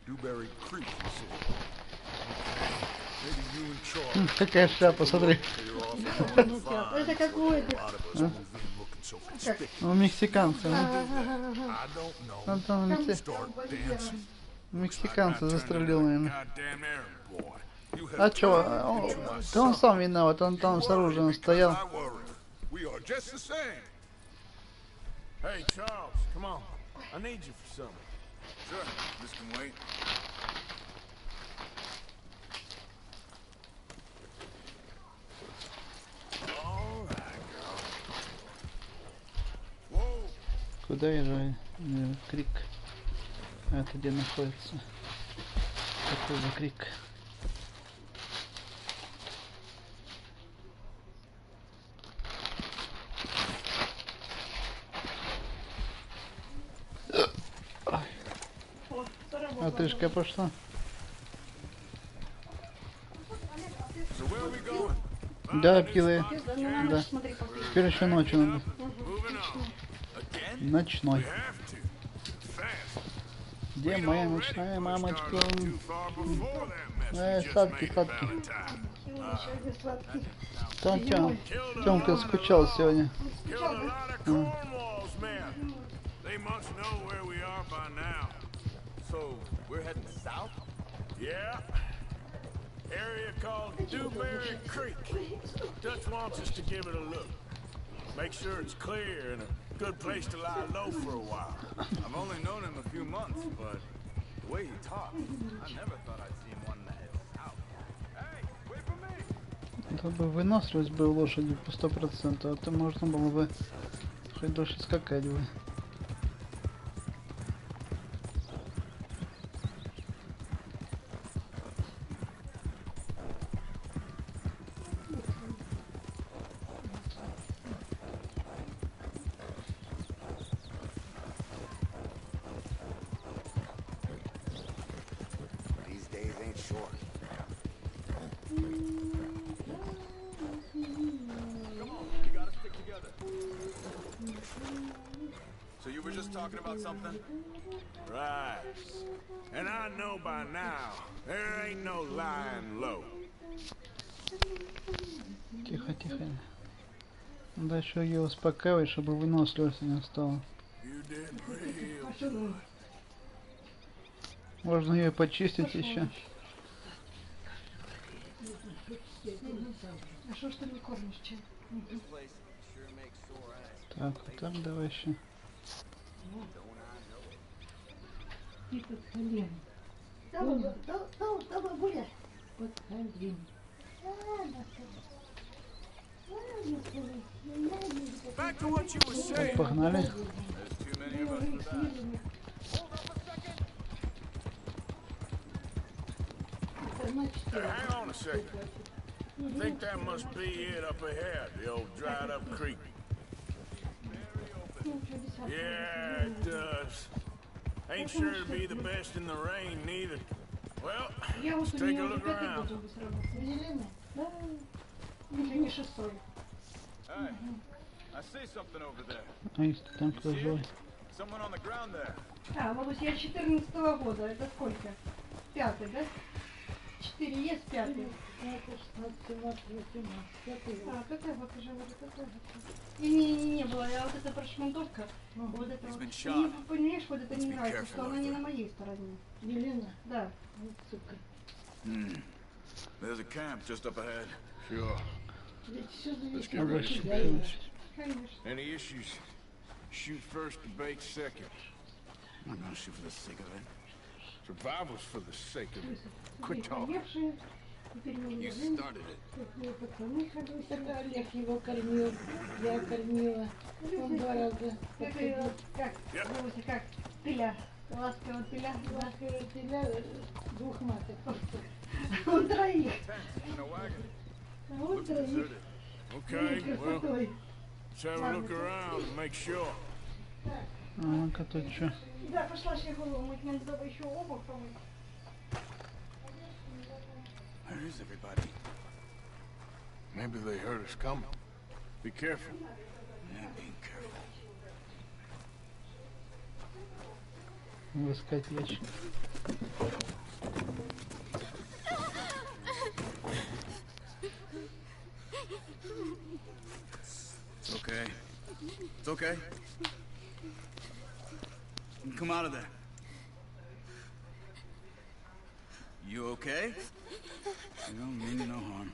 Dewberry Creek, he said. Maybe you and Charles. Какая шляпа, смотри. Это какой Ну, мексиканцы. Мексиканца застрелил, наверное. А чё? Да он сам виноват, он там с оружием стоял. Hey, Charles, come on. I need you for something. Sure, this can wait. All right, girl. Whoa. Куда езжай? Крик. А это где находится? Какой за крик? Отрыжка пошла. Да, пилы. Да. Теперь еще ночью надо. Ночной. Где моя ночная мамочка? Сладкий, сладкий. Там Тёмка скучал сегодня. So, we're heading south? Yeah. Area called Dewberry Creek. Dutch wants us to give it a look. Make sure it's clear and a good place to lie low for a while. I've only known him a few months, but the way he talks, I never thought I'd see one that is south. Hey, wait for me! Это бы выносливость бы у лошади по 100%, а то можно было бы хоть дольше скакать бы. talking about something? Right. And I know by now, there ain't no lying low. Тихо, тихо. Надо еще ее успокаивать, чтобы выносливости не стало. Можно ее почистить еще. А что ж ты не кормишь, чем? Так, так, давай еще. И подхалим. Да, бабуля. Подхалим. Back to what you were saying. Погнали. There's too many of us for that. Hang on a second. I think that must be it up ahead, the old dried up creek. Yeah, it does. Ain't sure to be the best in the rain neither. Well, let's take a look around. Hey, I see something over there. Ай, там кто живой. Someone on the ground there. А, вот я 14-го года, это сколько? 5-й, да? 4 есть, 5-й. А, какая вот уже, вот какая вот. И не было, а вот эта прошмандовка, вот это вот. Ты понимаешь, вот это не нравится, что она не на моей стороне. Елена? Да. There's a camp just up ahead. Sure. Let's get ready for business. Any issues? Shoot first, debate second. I'm not gonna shoot for the sake of it. Survival's for the sake of it. Quit talking. You started it. Это Олег его кормил, я кормила. Он 2 раза подходил. Как? Как? Пиля. Ласково пиля. Ласково пиля 2 маток. Он 3. Он 3. Okay, well, let's have a look around and make sure. А ну-ка тут что? Да, пошла я голову мыть, надо было еще обувь помыть. Where is everybody? Maybe they heard us coming. Be careful. Yeah, be careful. Искать ящик. It's okay. It's okay. Come out of there. You okay? You don't mean you no harm.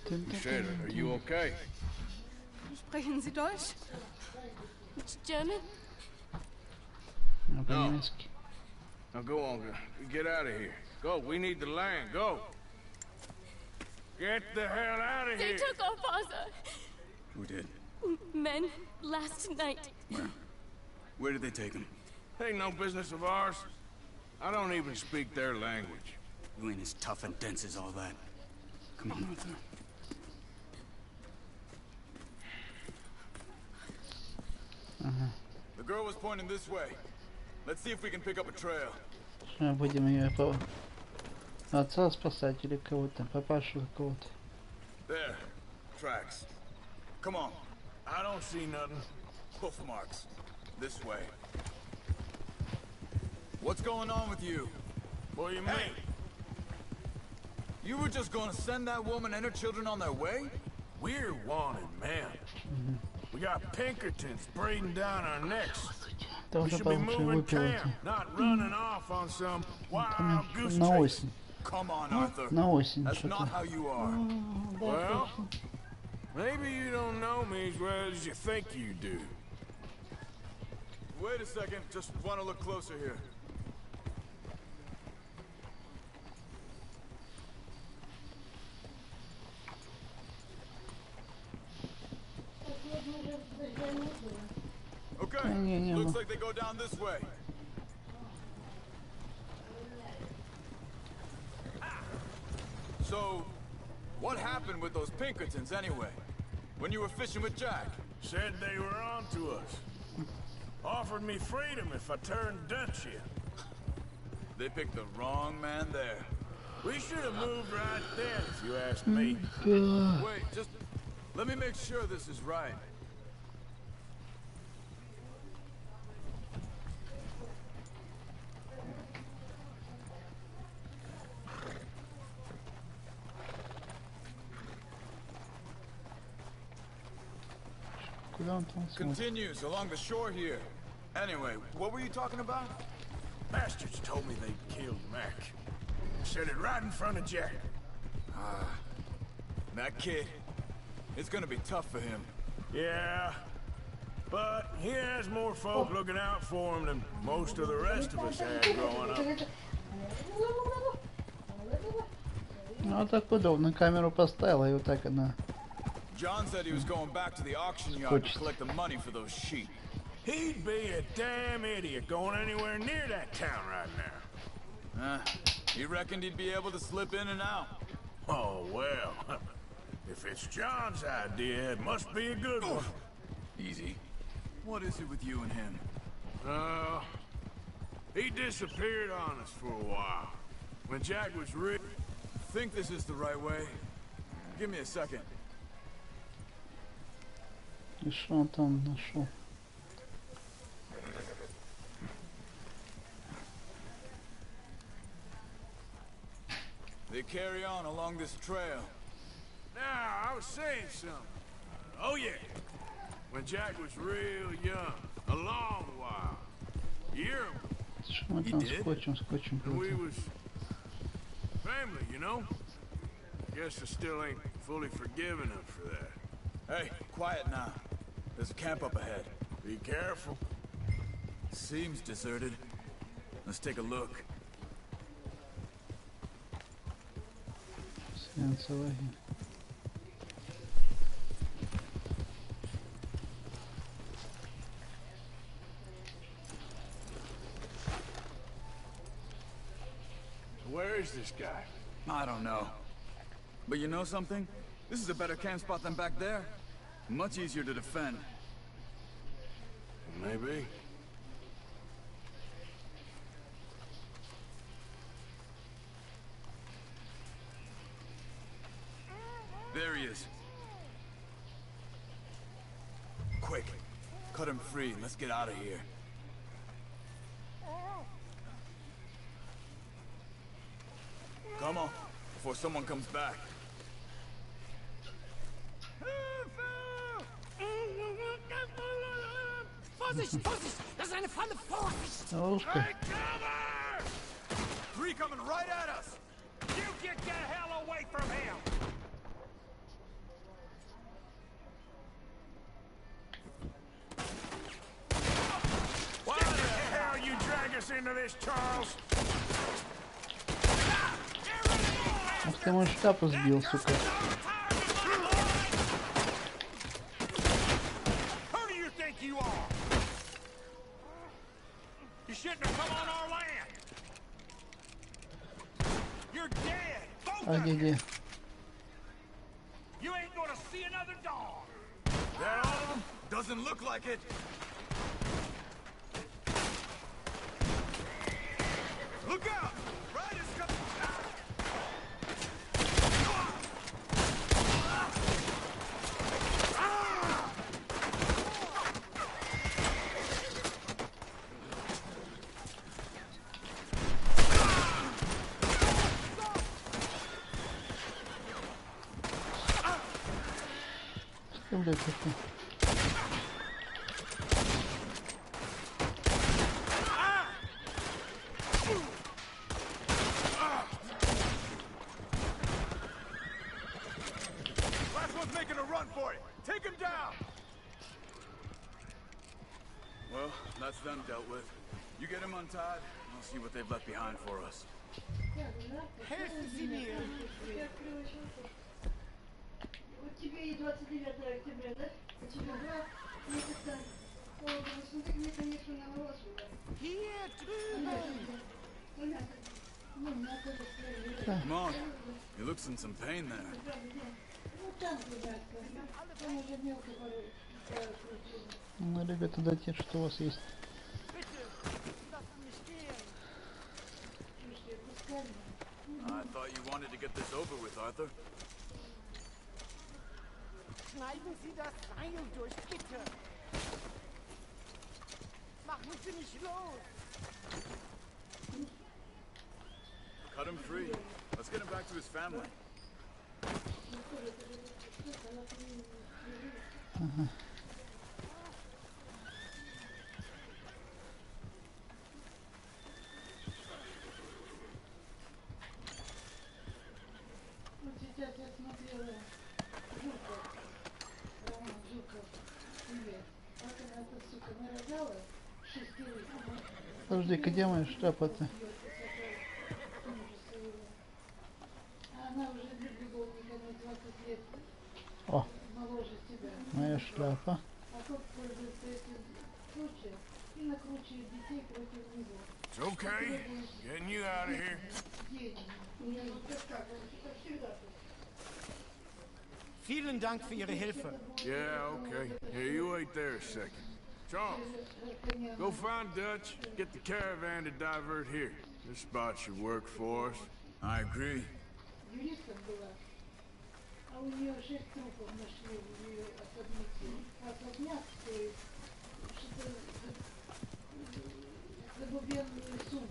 Shader, are you okay? Sprechen Sie Deutsch? German? No. Now go on, get out of here. Go, we need the land, go. Get the hell out of They here. took our father. Who did? Men last night. Where? Where did they take him? Ain't no business of ours. I don't even speak their language. You ain't as tough and dense as all that. Come on, Arthur. The girl was pointing this way. Let's see if we can pick up a trail. Будем ее по отца спасать или кого-то, папашу кого-то. There. Tracks. Come on. I don't see nothing. Hoof marks. This way. What's going on with you? What do you mean? Hey! You were just gonna send that woman and her children on their way? We're wanted, man. We got Pinkertons breathing down our necks. We should be moving camp, not running off on some wild goose chase. Come on, Arthur. That's not how you are. Well, maybe you don't know me as well as you think you do. Wait a second, just want to look closer here. Okay, looks like they go down this way. So, what happened with those Pinkertons anyway? When you were fishing with Jack? Said they were on to us. Offered me freedom if I turned Dutch in. They picked the wrong man there. We should have moved right then, if you ask me. Wait, just let me make sure this is right. Continues along the shore here. Anyway, what were you talking about? Bastards told me they killed Mac. Said it right in front of Jack. That kid. It's gonna be tough for him. Yeah, but he has more folk looking out for him than most of the rest of us had growing up. Ну, так удобно. Камеру поставила, и вот так она. John said he was going back to the auction yard to collect the money for those sheep. He'd be a damn idiot going anywhere near that town right now. He reckoned he'd be able to slip in and out. Oh, well. If it's John's idea, it must be a good one. Easy. What is it with you and him? He disappeared on us for a while. When Jack was rich. Think this is the right way? Give me a second. И что он там нашел? They carry on along this trail. Now, I was saying something. Oh, yeah. When Jack was real young, a long while. Year. Что мы там скотчем And we was family, you know? Guess I still ain't fully forgiven him for that. Hey, quiet now. There's a camp up ahead. Be careful. Seems deserted. Let's take a look. Where is this guy? I don't know. But you know something? This is a better camp spot than back there. Much easier to defend. Maybe. There he is. Quick, cut him free and let's get out of here. Come on, before someone comes back. Vorsicht, Vorsicht! Das ist eine Falle! Vorsicht! Okay. Three coming right at us! You get the hell away from him! Why the hell you drag us into this, Charles? Ах ты мой шкаф сбил, сука. Who do you think you are? You shouldn't have come on our land. You're dead. Both of you. You ain't gonna see another dawn. That all of them? Doesn't look like it. Look out! Riders coming! Что, блядь, такое? Last one's making a run for it. Take him down. Well, that's them dealt with. You get him untied, and I'll see what they've left behind for us. Вот тебе и 29 октября, да? У тебя 2 месяца отпуска. Ну так мне, конечно, на волос. Come on. He looks in some pain there. Ну там, ребятка, там уже мелко порой. Ну, ребята, дайте, что у вас есть. I thought you wanted to get this over with, Arthur. Schneiden Sie das Seil durch, bitte! Machen Sie mich los! Cut him free. Let's get him back to his family. Вот сейчас я смотрела Жуков, роман Жуков, привет. Как она эта сука нарожала 6 лет. Подожди-ка, где моя шляпа-то? Она уже для любовника на 20 лет О, моложе тебя. моя шляпа. А тот пользуется этим случаем и накручивает детей против него. It's okay. Getting you out of here. Vielen Dank für Ihre Hilfe. Yeah, okay. Here, you wait there a second. Charles, go find Dutch. Get the caravan to divert here. This spot should work for us. I agree. Юристом была, а у нее 6 трупов нашли в ее особняке. Особняк стоит что-то забубенную сумму.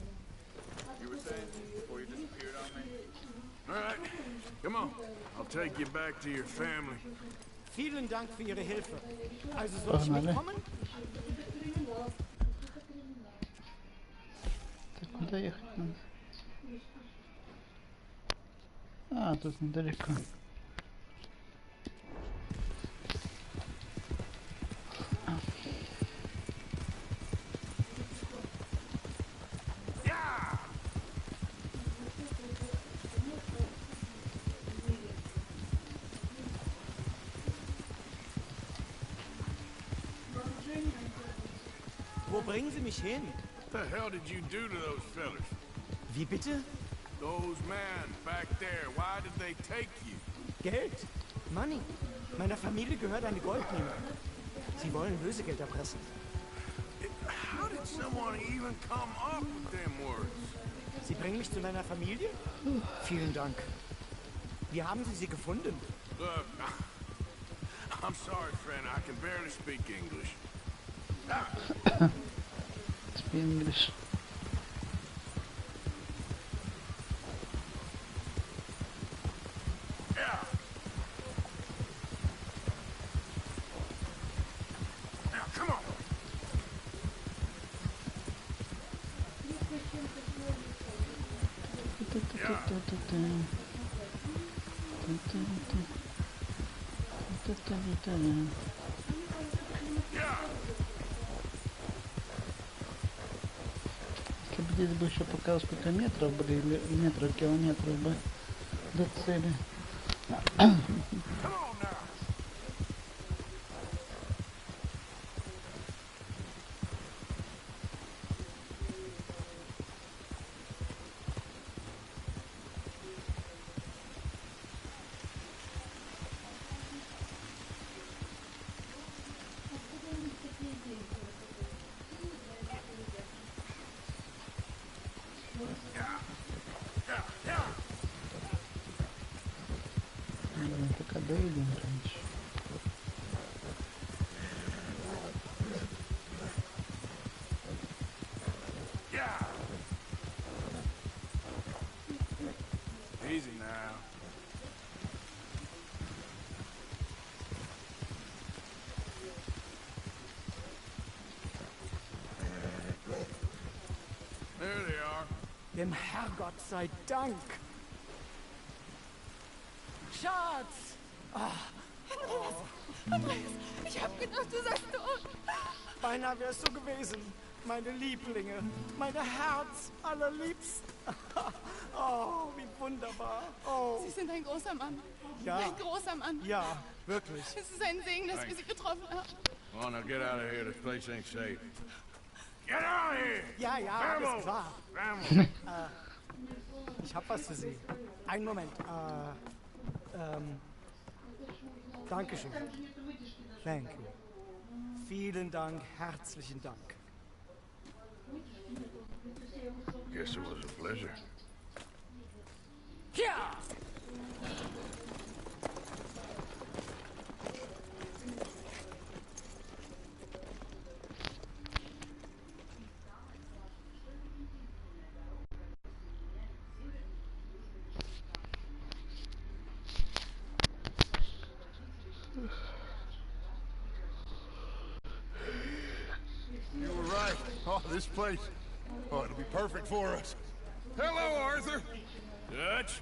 You were saying before you disappeared on me? All right, come on. I'll take you back to your family. Vielen Dank für Ihre Hilfe. Also soll ich mitkommen? Так, куда ехать надо? А, тут недалеко. Wo bringen Sie mich hin? What the hell did you do to those fellas? Wie bitte? Those men back there, why did they take you? Geld. Money. Meiner Familie gehört eine Goldmine. Sie wollen Lösegeld erpressen. How did someone even come up with them words? Sie bringen mich zu meiner Familie? Vielen Dank. Wie haben Sie sie gefunden? Look, I'm sorry, friend. I can barely speak English. Speak English. Yeah. Now, come on. Если бы здесь бы еще показалось, сколько метров были, или метров, километров бы до цели. Пока доедем раньше. Easy now. There they are. Dem Herrgott sei Dank. Schatz! Andreas, ich hab gedacht, du seist tot. Beinahe wärst du gewesen. Meine Lieblinge, meine Herz allerliebsten. Oh, wie wunderbar. Oh. Sie sind ein großer Mann. Ja. Ein großer Mann. Ja, wirklich. Es ist ein Segen, dass wir Sie getroffen haben. Come on, now get out of here. This place ain't safe. Get out of here! Ja, ja, Vamos! alles klar. Vamos! Ich hab was für Sie. Einen Moment. Dankeschön. Thank you. Vielen Dank, herzlichen Dank. Guess it was a pleasure. Yeah! You were right. Oh, this place. Oh, it'll be perfect for us. Hello, Arthur. Dutch?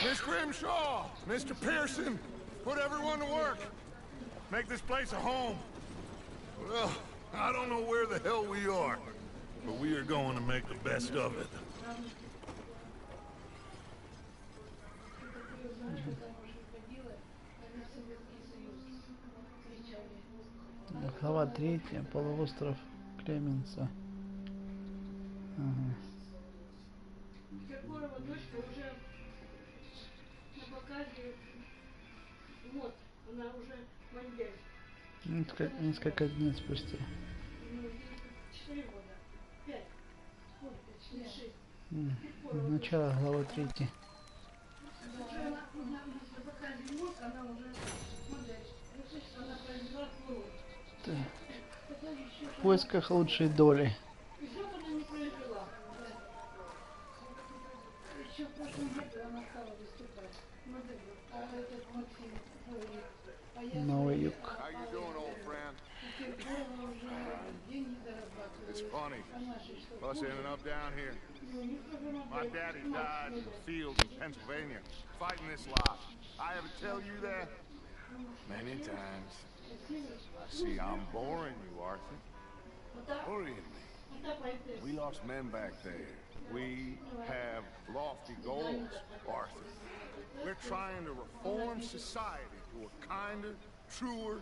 Miss Grimshaw, Mr. Pearson, put everyone to work. Make this place a home. Well, I don't know where the hell we are, but we are going to make the best of it. Глава 3. Полуостров Клеменса. Ага. Киркорова дочка уже на показе. Вот, она уже маньяк. Несколько дней спустя. Ну, 4 года. 5. Сколько? 4, 6. Начало глава 3. Уже на показе мозг, она уже маньяк. Она произвела плод. В поисках лучшей доли. И что она не произвела? Еще в прошлом году она стала выступать. Моделью. А этот Максим говорит. А я... Новый юг. How you doing, old friend? Киркорова уже деньги зарабатывает. It's funny. А наши что? Us ending up down here. My daddy died in the field in Pennsylvania, fighting this lot. I ever tell you that? Many times. I see I'm boring you, Arthur. Worrying me. We lost men back there. We have lofty goals, Arthur. We're trying to reform society to a kinder, truer,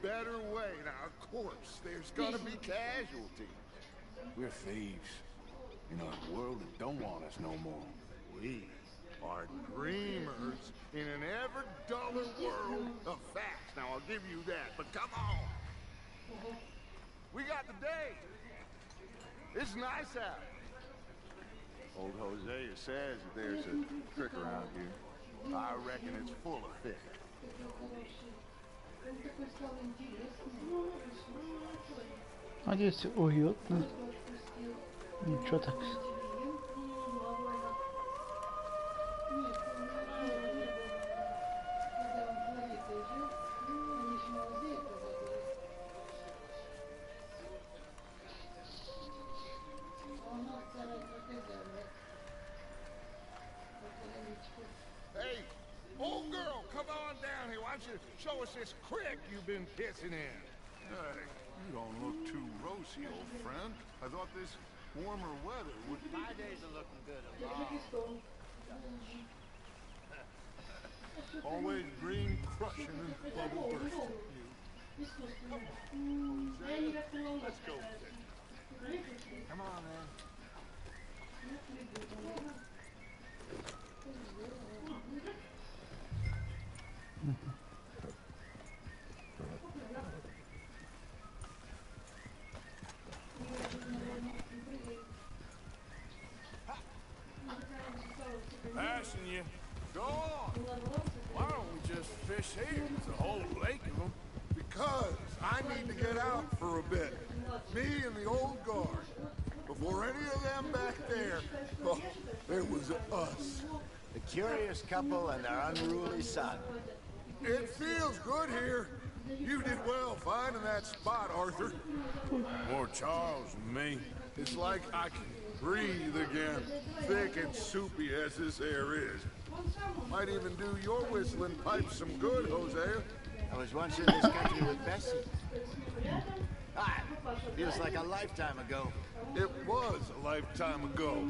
better way. Now, of course, there's gonna be casualties. We're thieves. You know, a world that don't want us no more. We are dreamers in an ever duller world of facts. Now, I'll give you that, but come on. We got the day. It's nice out. Old Hosea says that there's a trick around here. I reckon it's full of fish. А здесь уютно. Ничего так. Hey, old girl, come on down here. Why don't you show us this creek you've been pissing in? You don't look too rosy, old friend. I thought this warmer weather would... My days are looking good. Always green crushing and bubble bursting. Let's go. Come on, man. Passing you. Go on. Why don't we just fish here? There's a whole lake of them. Because I need to get out for a bit. Me and the old guard. Before any of them back there, oh, there was us. The curious couple and their unruly son. It feels good here. You did well finding that spot, Arthur. More Charles than me. It's like I can breathe again, thick and soupy as this air is. Might even do your whistling pipes some good, Hosea. I was once in this country with Bessie. Feels like a lifetime ago. It was a lifetime ago.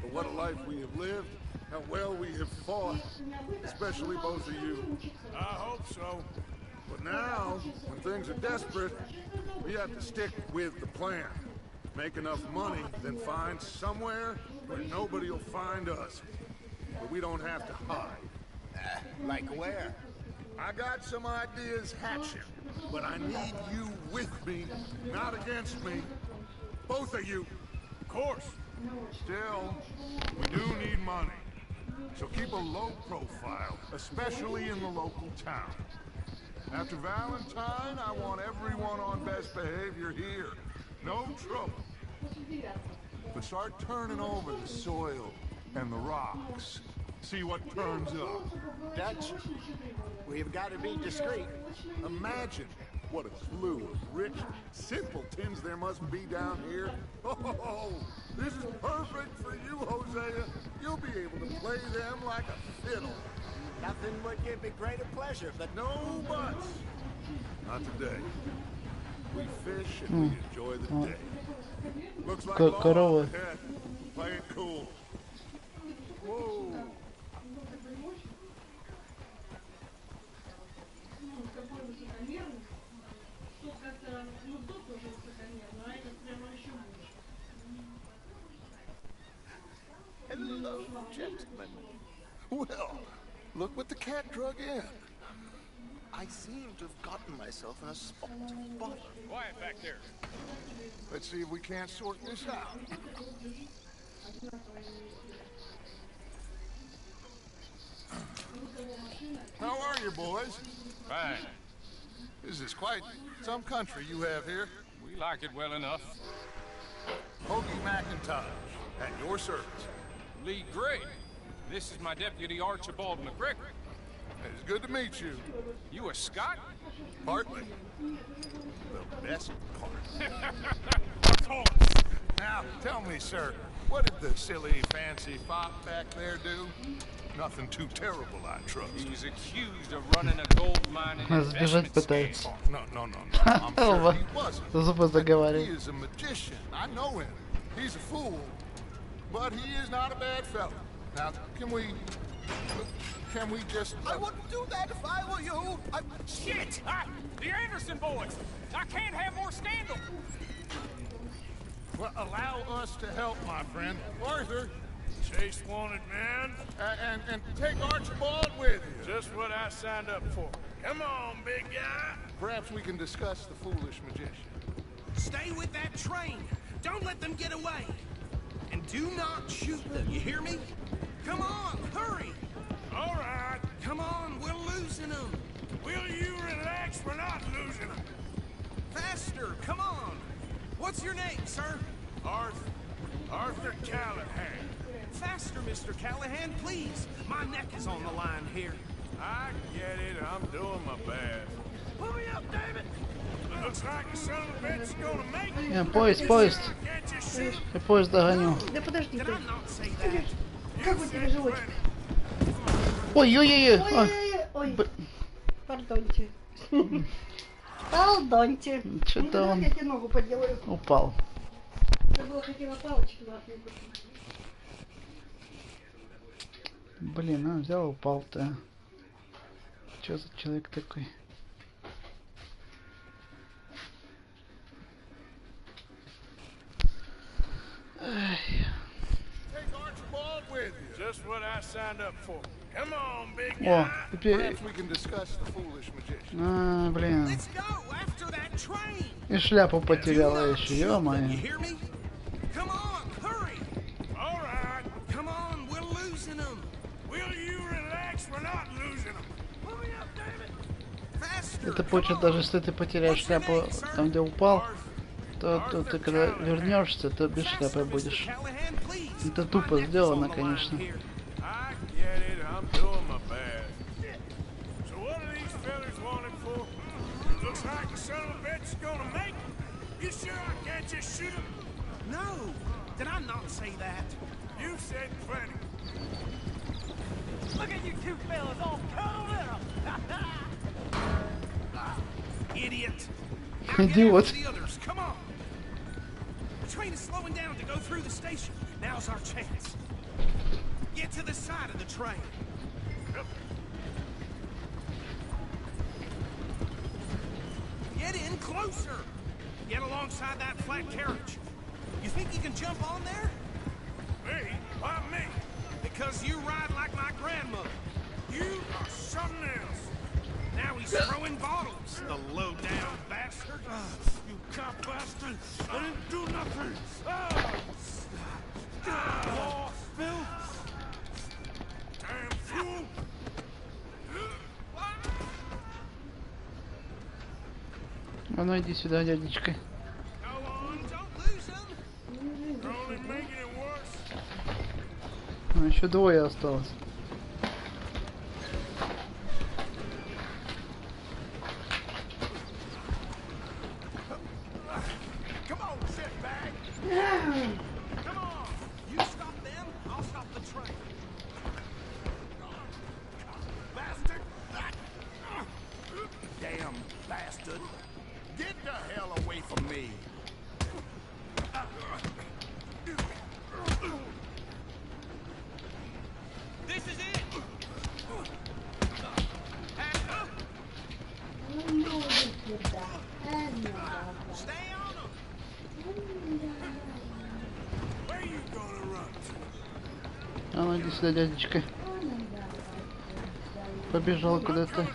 But what a life we have lived, how well we have fought, especially both of you. I hope so. But now, when things are desperate, we have to stick with the plan. Make enough money, then find somewhere where nobody will find us. But we don't have to hide. Like where? I got some ideas hatching, but I need you with me, not against me. Both of you. Of course. Still, we do need money. So keep a low profile, especially in the local town. After Valentine, I want everyone on best behavior here. No trouble. But start turning over the soil and the rocks. See what turns up. Dutch, we've got to be discreet. Imagine what a slew of rich simpletons there must be down here. Oh, this is perfect for you, Hosea. You'll be able to play them like a fiddle. Nothing would give me greater pleasure, but no buts. Not today. We fish and we enjoy the day. Looks like law ahead. Play it cool. Whoa. Hello, gentlemen. Well, look what the cat drug in. I seem to have gotten myself in a spot of bother. Quiet back there. Let's see if we can't sort this out. How are you, boys? Fine. This is quite some country you have here. We like it well enough. Hoagie McIntosh, at your service. Lee Gray. This is my deputy Archibald McGregor. It's good to meet you. You a Scot? Partly. The best part. Of course. Now, tell me, sir, what did the silly, fancy fop back there do? Nothing too terrible, I trust. He's accused of running a gold mine and Сбежать пытается. No. I'm sure he wasn't. Зубы заговаривает. He is a magician. I know him. He's a fool. But he is not a bad fellow. Now, can we just... I wouldn't do that if I were you. Shit! The Anderson boys! I can't have more scandal! Well, allow us to help, my friend. Arthur. Chase wanted man. And take Archibald with you. Just what I signed up for. Come on, big guy. Perhaps we can discuss the foolish magician. Stay with that train. Don't let them get away. And do not shoot them, you hear me? Come on, hurry! All right. Come on, we're losing them. Will you relax? We're not losing them. Faster, come on. What's your name, sir? Arthur Callahan. Faster, Mr. Callahan, please. My neck is on the line here. I get it. I'm doing my best. Pull me up, David. Looks like the son of a bitch is gonna make it. Не, поезд. Я поезд догоню. Да подожди ты. Как у тебя животик? Ой-ой-ой. Ой. Пардоньте. Пардоньте. Что-то он Я тебе ногу поделаю. упал. Забыла, хотела палочки лапнуть. Блин, он взял, упал-то. Что за человек такой? Just what I signed up for. Come on, big О, guy. теперь... Perhaps we can discuss the foolish magician. А, блин. Let's go after that train. И шляпу потеряла еще, ё-моё. You hear me? Come on, hurry. All right. Come on, we're losing them. Will you relax? We're not losing them. Pull me up, David. Faster. Это почет, даже если ты потеряешь шляпу там, где упал, то ты когда вернешься, то без шляпы будешь. Это тупо сделано, конечно. I get it. I'm doing my best. So what are these fellas wanted for? Looks like the son of a bitch is gonna make it. You sure I can't just shoot him? No. Did I not say that? You said plenty. Look at you two fellas all cuddled up. Idiot. Идиот. The others, come on. The train is slowing down to go through the station. Now's our chance. Get to the side of the train. Get in closer. Get alongside that flat carriage. You think you can jump on there? Me? Why me? Because you ride like my grandmother. You are throwing bottles, the low-down bastard. You cop bastard! I didn't do nothing! Law, Bill! Damn fool! А ну иди сюда, дядечка. Ну, еще двое осталось. А ну иди сюда, дядечка. Побежал куда-то.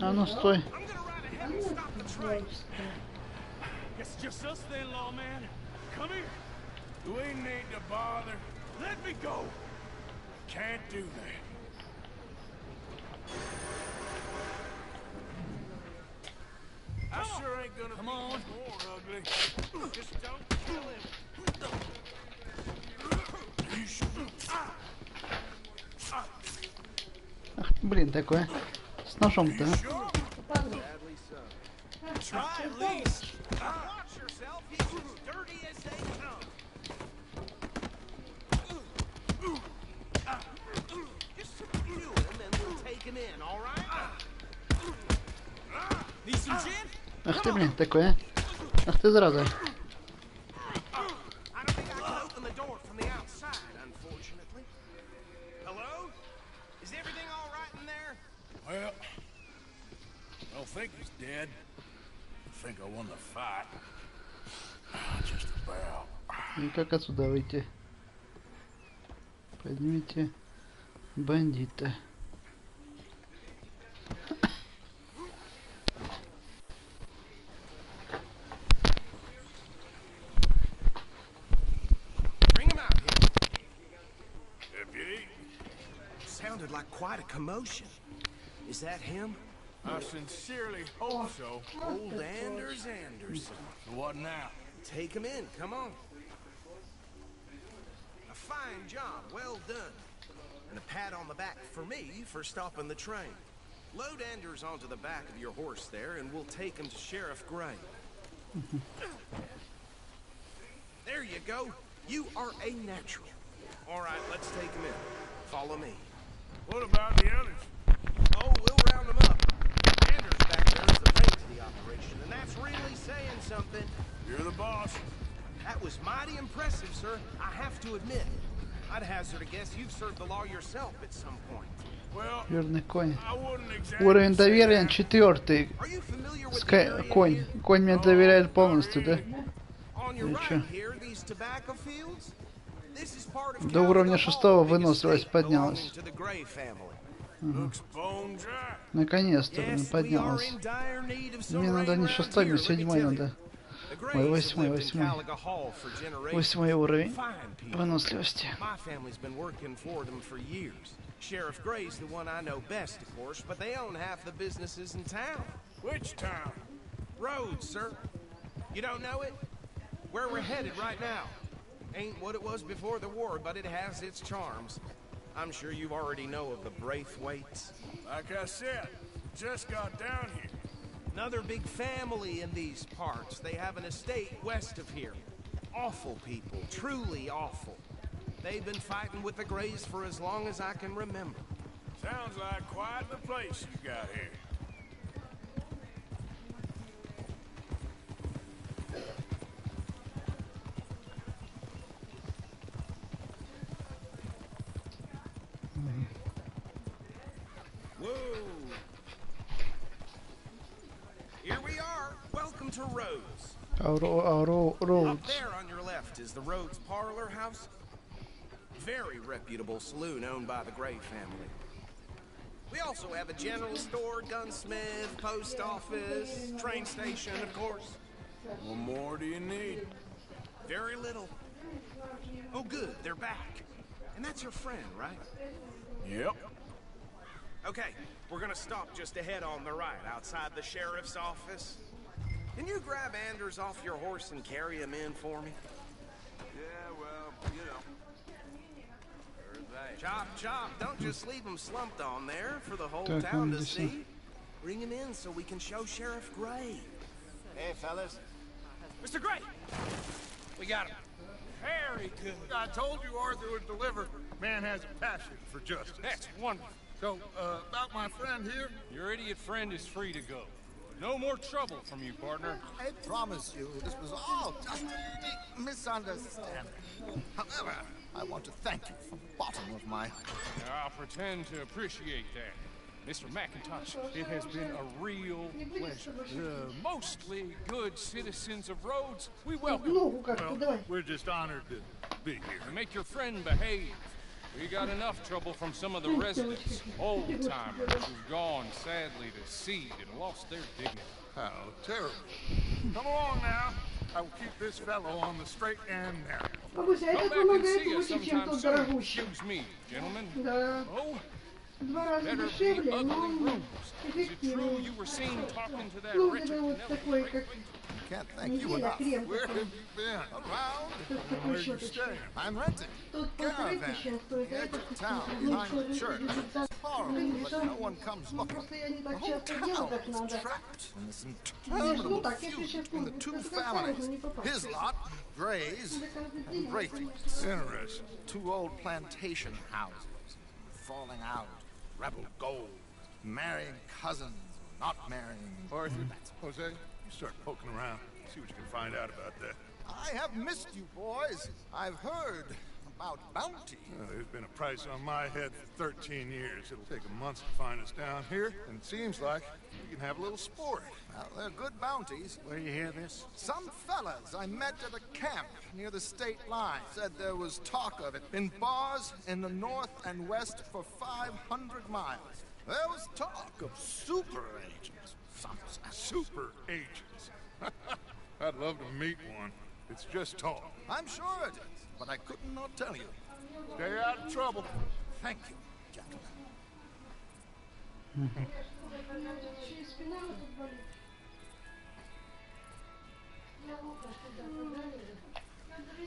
А ну стой. Come on. Just don't kill him. Ах, блин, такое. С ножом-то. Ах ты, блин, такое. Ах ты, зараза. Well, I don't think he's dead. I think I won the fight. Just about. И как отсюда выйти? Поднимите бандита. Bring him out here. Deputy. Sounded like quite a commotion. Is that him? I sincerely hope so. Old Anders Anderson. What now? Take him in, come on. A fine job, well done. And a pat on the back for me for stopping the train. Load Anders onto the back of your horse there, and we'll take him to Sheriff Gray. There you go. You are a natural. All right, let's take him in. Follow me. What about the others? Oh, we'll round them up. Anders back there is the brains of the operation, and that's really saying something. You're the boss. That was mighty impressive, sir. I have to admit. I'd hazard a guess you've served the law yourself at some point. Well, Верный конь. I wouldn't exactly Уровень say доверия that. 4. Конь. Конь мне доверяет полностью, да? И чё? До уровня 6 выносливость поднялась. Наконец-то, блин, поднялась. Мне надо не 6, мне 7 надо. Ой, 8 уровень выносливости. Sheriff Gray's the one I know best, of course, but they own half the businesses in town. Which town? Rhodes, sir. You don't know it? Where we're headed right now. Ain't what it was before the war, but it has its charms. I'm sure you already know of the Braithwaites. Like I said, just got down here. Another big family in these parts. They have an estate west of here. Awful people, truly awful. They've been fighting with the Grays for as long as I can remember. Sounds like quite the place you got here. Whoa! Here we are. Welcome to Rhodes. Rhodes. Up there on your left is the Rhodes Parlor House. Very reputable saloon owned by the Gray family. We also have a general store, gunsmith, post office, train station, of course. What more do you need? Very little. Oh, good, they're back. And that's your friend, right? Yep. Okay, we're gonna stop just ahead on the right, outside the sheriff's office. Can you grab Anders off your horse and carry him in for me? Yeah, well, you know. Chop, chop, don't just leave him slumped on there for the whole town to see. Bring him in so we can show Sheriff Gray. Hey, fellas. Mr. Gray! We got him. Very good. I told you Arthur would deliver. Man has a passion for justice. That's wonderful. So, about my friend here? Your idiot friend is free to go. No more trouble from you, partner. I promise you, this was all just a unique misunderstanding. However, I want to thank you from the bottom of my heart. I'll pretend to appreciate that. Mr. McIntosh, it has been a real pleasure. The mostly good citizens of Rhodes, we welcome you. Well, we're just honored to be here. And make your friend behave. We got enough trouble from some of the residents, old-timers, who've gone, sadly, to seed and lost their dignity. How terrible. Come along now. I will keep this fellow on the straight and narrow. Come back and see us sometime soon. Excuse me, gentlemen. Oh, better be ugly rooms. Is it true you were seen talking to that Richard Penelope? Can't thank you enough. Where have you been? Around. Where you staying? I'm renting. Caravan. The edge of town, behind the church. It's horrible, but no one comes looking. The whole town is trapped in this interminable feud between the two families. His lot, Gray's, and Braithwaite's. Interesting. Two old plantation houses, falling out, rebel gold, marrying cousins, not marrying. Arthur, Jose, you start poking around. See what you can find out about that. I have missed you, boys. I've heard about bounty. There's been a price on my head for 13 years. It'll take a month to find us down here, and it seems like we can have a little sport. Well, they're good bounties. Where you hear this? Some fellas I met at a camp near the state line said there was talk of it in bars in the north and west for 500 miles. There was talk of super agents. Some super agents. I'd love to meet one. It's just talk. I'm sure it is, but I could not tell you. Stay out of trouble. Thank you, gentlemen.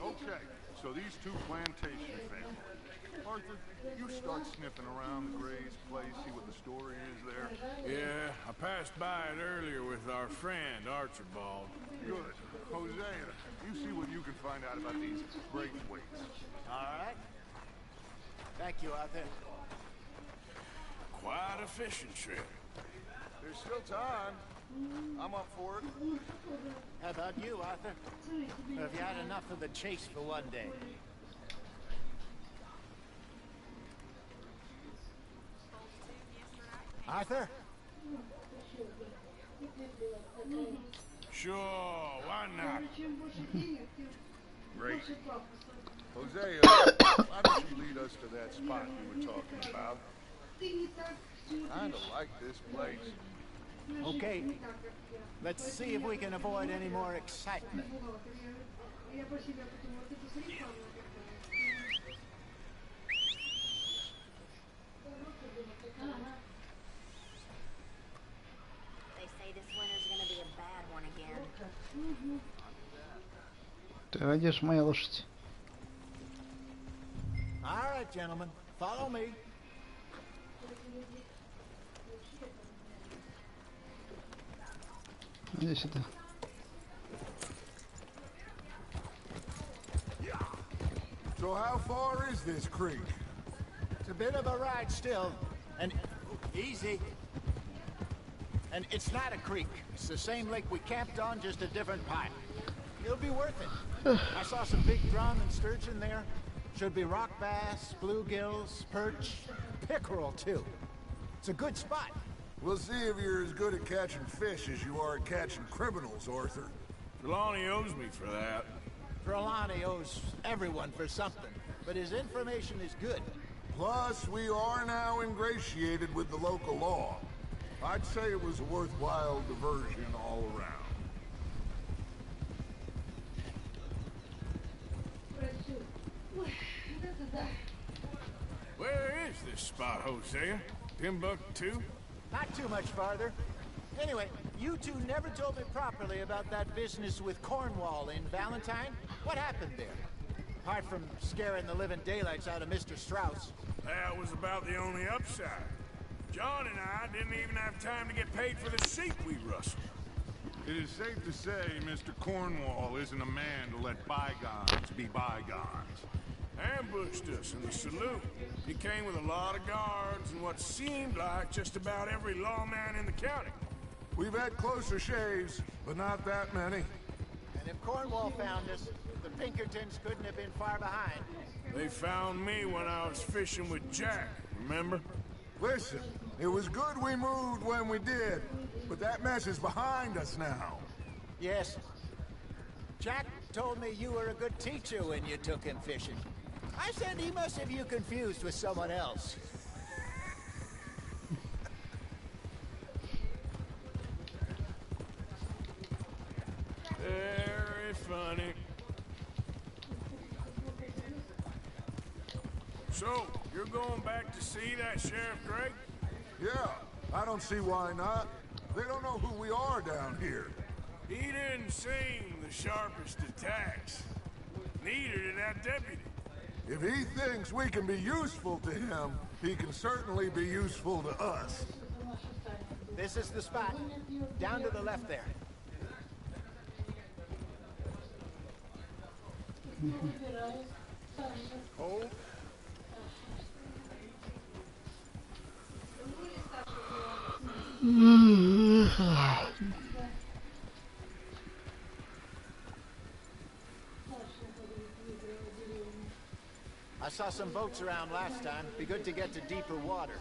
Okay, so these two plantation families. Arthur, you start sniffing around the Gray's place, see what the story is there. Yeah, I passed by it earlier with our friend, Archibald. Good. Hosea, you see what you can find out about these Braithwaites. All right. Thank you, Arthur. Quite a fishing trip. There's still time. I'm up for it. How about you, Arthur? Or have you had enough of the chase for one day? Arthur? Sure, why not? Great. Hosea, why don't you lead us to that spot you were talking about? Kinda like this place. Okay. Let's see if we can avoid any more excitement. They say this winter's gonna be a bad one again. Ты радишь моя лошадь. All right, gentlemen, follow me. Здесь это. So how far is this creek? It's a bit of a ride still, and easy. And it's not a creek. It's the same lake we camped on, just a different part. It'll be worth it. I saw some big drum and sturgeon there. Should be rock bass, bluegills, perch, pickerel too. It's a good spot. We'll see if you're as good at catching fish as you are at catching criminals, Arthur. Trelawney owes me for that. Trelawney owes everyone for something, but his information is good. Plus, we are now ingratiated with the local law. I'd say it was a worthwhile diversion all around. Where is this spot, Hosea? Timbuktu? Not too much farther. Anyway, you two never told me properly about that business with Cornwall in Valentine. What happened there? Apart from scaring the living daylights out of Mr. Strauss. That was about the only upside. John and I didn't even have time to get paid for the sheep we rustled. It is safe to say Mr. Cornwall isn't a man to let bygones be bygones. Ambushed us in the saloon. He came with a lot of guards and what seemed like just about every lawman in the county. We've had closer shaves, but not that many. And if Cornwall found us, the Pinkertons couldn't have been far behind. They found me when I was fishing with Jack, remember? Listen, it was good we moved when we did, but that mess is behind us now. Yes. Jack told me you were a good teacher when you took him fishing. I said he must have you confused with someone else. Very funny. So, you're going back to see that Sheriff Gray? Yeah, I don't see why not. They don't know who we are down here. He didn't seem the sharpest attacks. Neither did that deputy. If he thinks we can be useful to him, he can certainly be useful to us. This is the spot. Down to the left there. Hold. I saw some boats around last time. Be good to get to deeper water.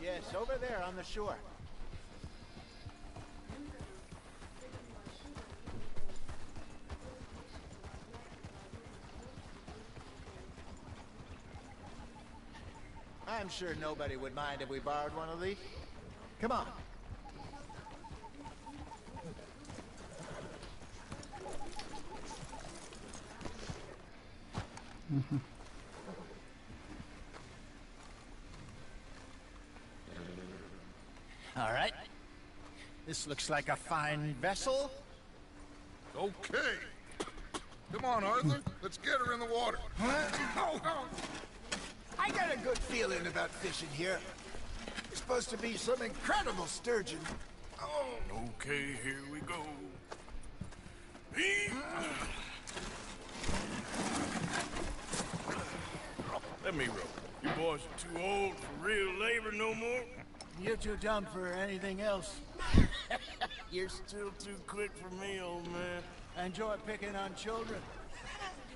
Yes, over there on the shore. I'm sure nobody would mind if we borrowed one of these. Come on. All right. This looks like a fine vessel. Okay. Come on, Arthur. Let's get her in the water. I got a good feeling about fishing here. It's supposed to be some incredible sturgeon. Oh, okay, here we go. Let me row. You boys are too old for real labor no more. You're too dumb for anything else. You're still too quick for me, old man. I enjoy picking on children.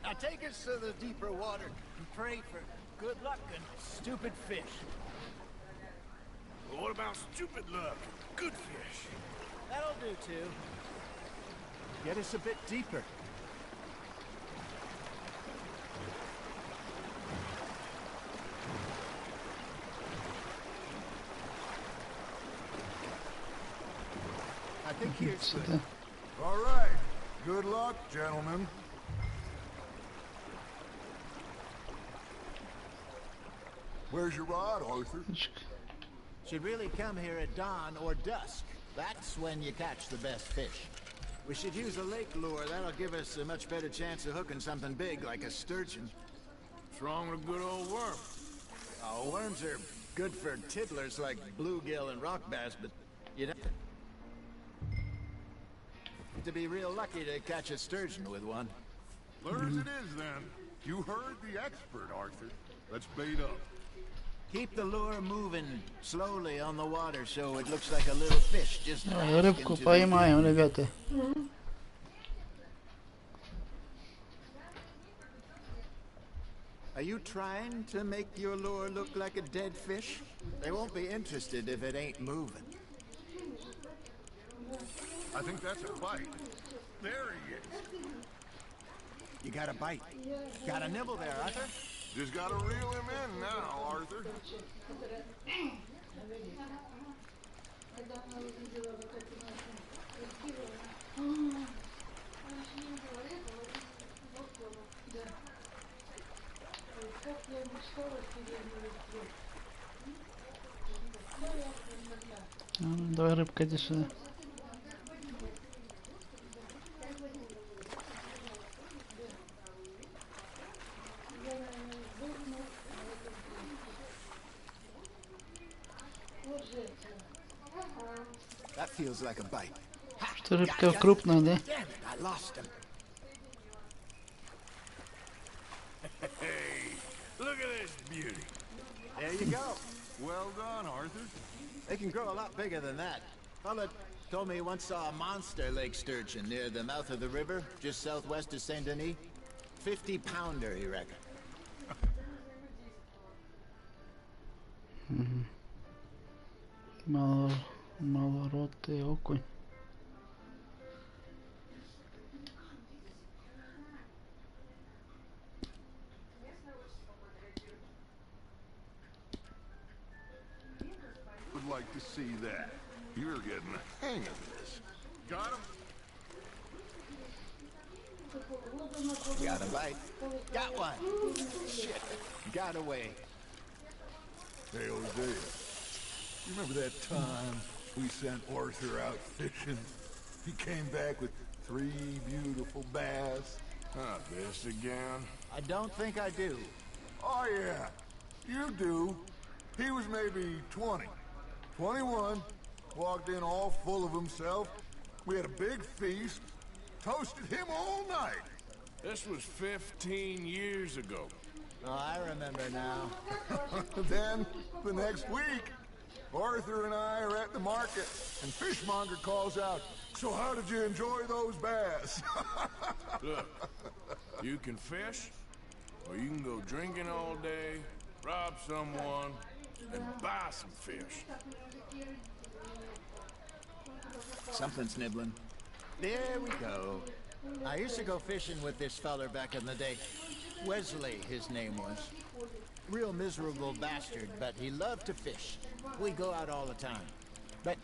Now take us to the deeper water and pray for good luck and stupid fish. Well, what about stupid luck? Good fish. That'll do too. Get us a bit deeper. I think here's good. All right. Good luck, gentlemen. Where's your rod, Arthur? Should really come here at dawn or dusk. That's when you catch the best fish. We should use a lake lure. That'll give us a much better chance of hooking something big like a sturgeon. What's wrong with a good old worm? Oh, worms are good for tiddlers like bluegill and rock bass, but you'd have to be real lucky to catch a sturgeon with one. Clear as it is, then. You heard the expert, Arthur. Let's bait up. Keep the lure moving slowly on the water so it looks like a little fish just Рыбку поймаем, ребята. Are you trying to make your lure look like a dead fish? They won't be interested if it ain't moving. I think that's a bite. There he is. You got a bite. Got a nibble there, Arthur? Just gotta reel him in now, Arthur. Давай, рыбка, иди сюда. That feels like a bite. Что рыбка крупная, да? Damn it, I lost him. Hey, look at this beauty. There you go. Well done, Arthur. They can grow a lot bigger than that. Fella told me he once saw a monster lake sturgeon near the mouth of the river, just southwest of Saint Denis. 50-pounder, he reckoned. Малоротый окунь. Would like to see that. You're getting the hang of this. Got him? Got a bite. Got one. Shit. Got away. Hey, Hosea. You remember that time we sent Arthur out fishing? He came back with 3 beautiful bass. This again? I don't think I do. Oh, yeah. You do. He was maybe 20. 21. Walked in all full of himself. We had a big feast. Toasted him all night. This was 15 years ago. Oh, I remember now. Then, the next week, Arthur and I are at the market, and Fishmonger calls out, "So how did you enjoy those bass?" Look, you can fish, or you can go drinking all day, rob someone, and buy some fish. Something's nibbling. There we go. I used to go fishing with this feller back in the day. Wesley, his name was. Real miserable bastard, but he loved to fish. We go out all the time. But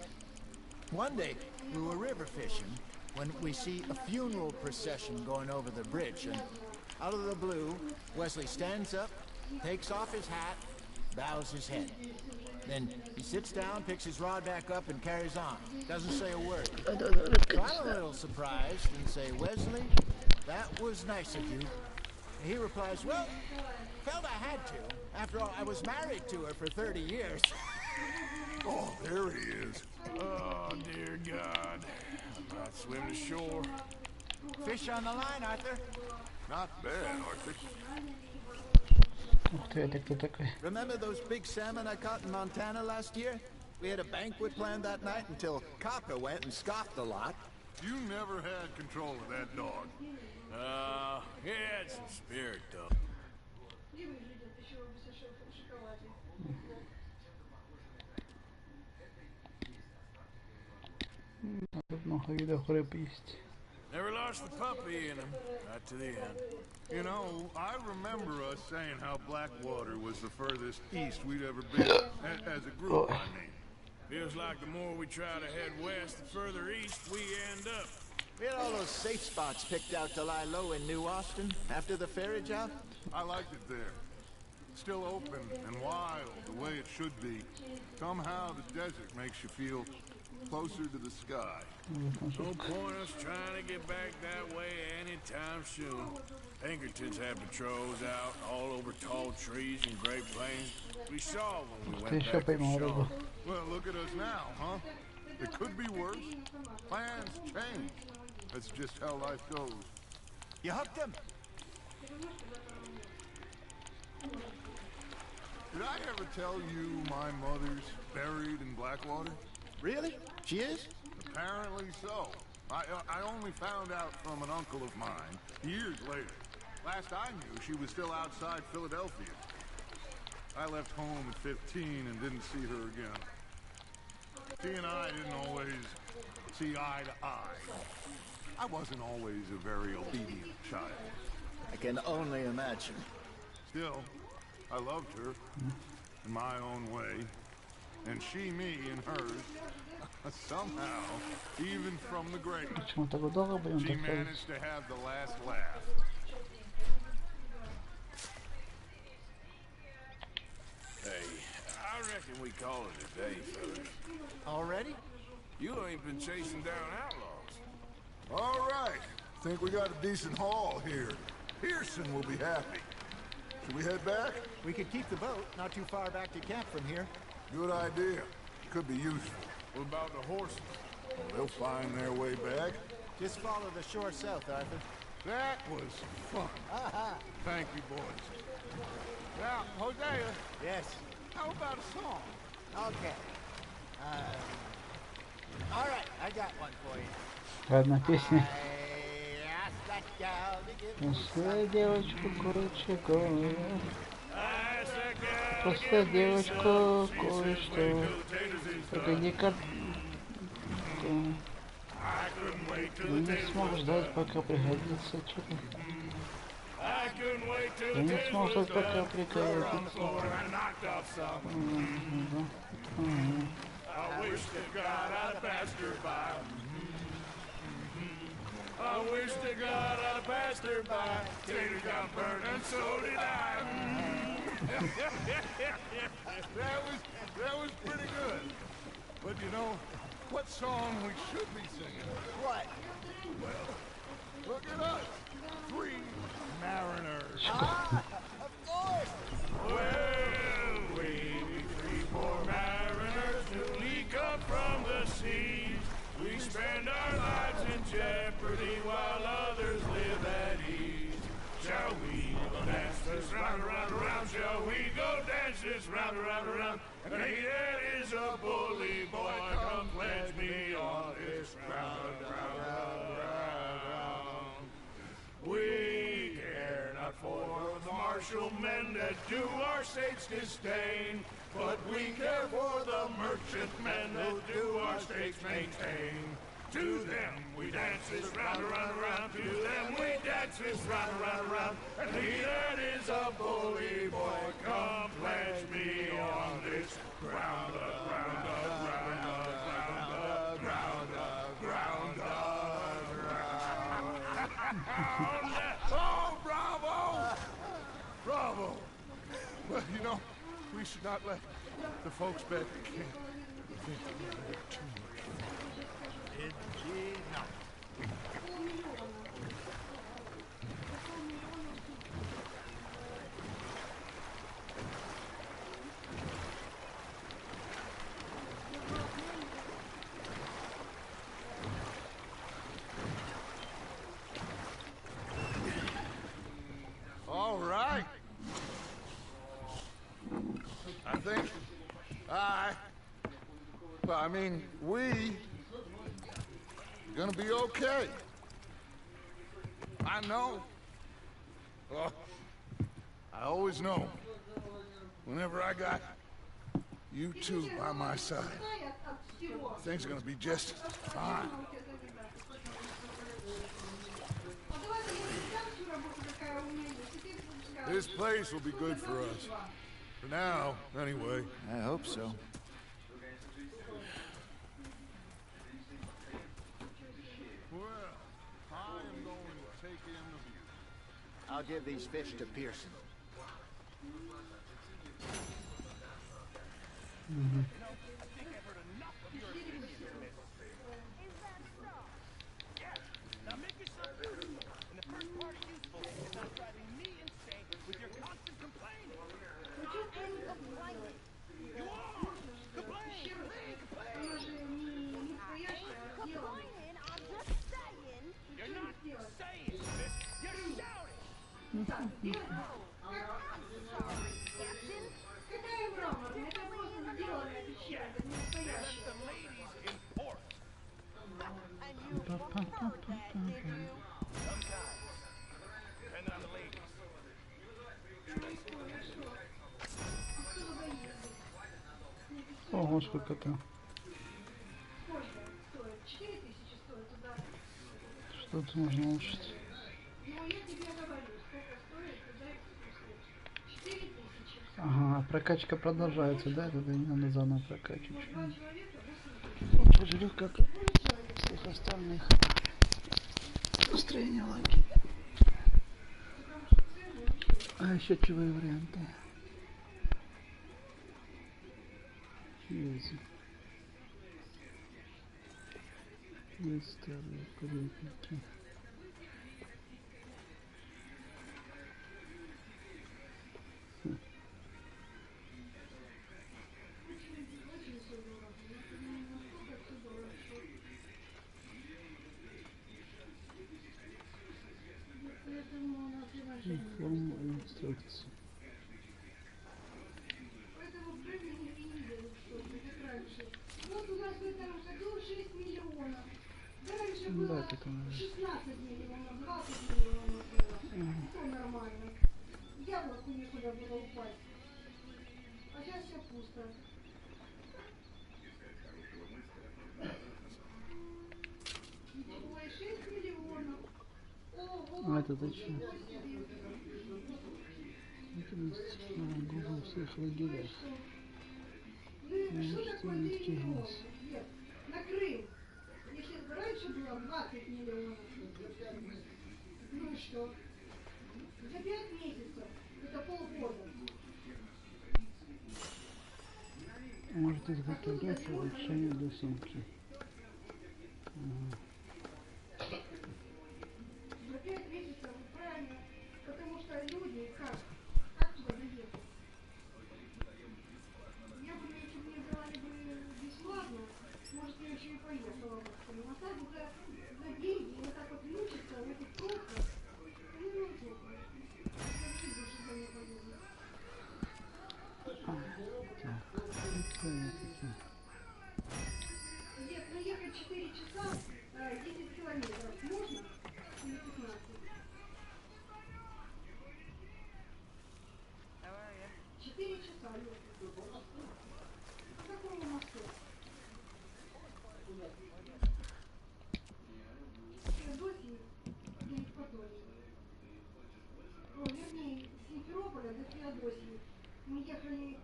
one day, we were river fishing when we see a funeral procession going over the bridge, and out of the blue, Wesley stands up, takes off his hat, bows his head. Then he sits down, picks his rod back up, and carries on. Doesn't say a word. So I'm a little surprised and say, "Wesley, that was nice of you." And he replies, "Well, felt I had to. After all, I was married to her for 30 years. Oh, there he is. Oh, dear God. I'm about to swim to shore. Fish on the line, Arthur. Not bad, Arthur. Ух ты, это кто такой? Remember those big salmon I caught in Montana last year? We had a banquet planned that night until Copper went and scoffed a lot. You never had control of that dog. He had some spirit, though. Тут много видов рыб есть. Never lost the puppy in him, not to the end. You know, I remember us saying how Blackwater was the furthest east we'd ever been. As a group, I mean. Feels like the more we try to head west, the further east we end up. We had all those safe spots picked out to lie low in New Austin after the ferry job. I liked it there. Still open and wild, the way it should be. Somehow the desert makes you feel closer to the sky. No point us trying to get back that way anytime soon. Pinkertons have patrols out all over tall trees and Great Plains. We saw when we went back to Shaw. Well, look at us now, huh? It could be worse. Plans change. That's just how life goes. You hooked him. Did I ever tell you my mother's buried in Blackwater? Really? She is? Apparently so. I only found out from an uncle of mine years later. Last I knew, she was still outside Philadelphia. I left home at 15 and didn't see her again. She and I didn't always see eye to eye. I wasn't always a very obedient child. I can only imagine. Still, I loved her in my own way, and she me in hers. Somehow, even from the grave, she managed to have the last laugh. Hey, I reckon we call it a day, fellas. Already? You ain't been chasing down outlaws. All right. Think we got a decent haul here. Pearson will be happy. Should we head back? We could keep the boat not too far back to camp from here. Good idea. Could be useful. What about the horses? Well, they'll find their way back. Just follow the shore south, Arthur. That was fun. Thank you, boys. Now, Hosea. Yes. How about a song? Okay. All right, I got one for you. Одна песня. Просто девочку кое-чего. Просто девочку кое-что. Погоди-ка. Я не смог ждать, пока пригодится что-то. Я не смог ждать, пока пригодится. I wish to God I'd passed her by. I wish to God I'd passed her by. Tater got burned and so did I. That was pretty good. But you know, what song we should be singing? What? Well, look at us. 3 mariners. Of course. Well, we 3 poor mariners who leak up from the seas. We spend our lives in jeopardy while others live at ease. Shall we go dance this round, around, around? Shall we go dance this round, around, around? And he that is a bully boy, come pledge me on this round, round, round, round. We care not for the martial men that do our state's disdain, but we care for the merchant men that do our state's maintain. To them we dance this round, around, around. To them we dance this round, around, around. And he that is a bully boy, come pledge me on this ground, ground, ground, ground, ground, ground, ground. Oh, bravo! Bravo! Well, you know, we should not let the folks back at camp think we're too much fun. All right. I think we gonna be okay. I know. Well, I always know. Whenever I got you two by my side, things are gonna be just fine. This place will be good for us. For now, anyway. I hope so. Well, I am going to take in the view. I'll give these fish to Pearson. Ого, сколько-то. Что-то можно улучшить. Ага, прокачка продолжается, да? Тогда не надо заново прокачивать. Я жрю как всех остальных. Настроение лаги. А еще чего варианты? Есть. Есть старые курятники. Форма инструкции. Вот у нас в этом году 6 миллионов. Раньше Да, было это 16 миллионов, 20 миллионов было. Это нормально. Яблоку некуда было упасть. А сейчас все пусто. Ой, 6 миллионов. Ого, А это зачем? Это на Google всех лагерях. Ну, что такое 3 Нефтяной миллиона? газ. Нет, на Крым. Если раньше было 20 миллионов. Ну и что? За 5 месяцев. Это полгода. Может изготовлять улучшение для сумки. За 5 месяцев, правильно. Потому что люди как туда доехать? Я бы, если бы мне давали бы бесплатно, может, я еще и поехала бы. А так за деньги, вот так вот мучиться в этих пробках, ну, не нужно. Я в жизни сюда не поеду. Нет, ну ехать 4 часа, 10 километров можно? Или 15? 4 часа ехать. По какому мосту? Феодосии до Евпатории. О, вернее, с Симферополя до Феодосии. Мы ехали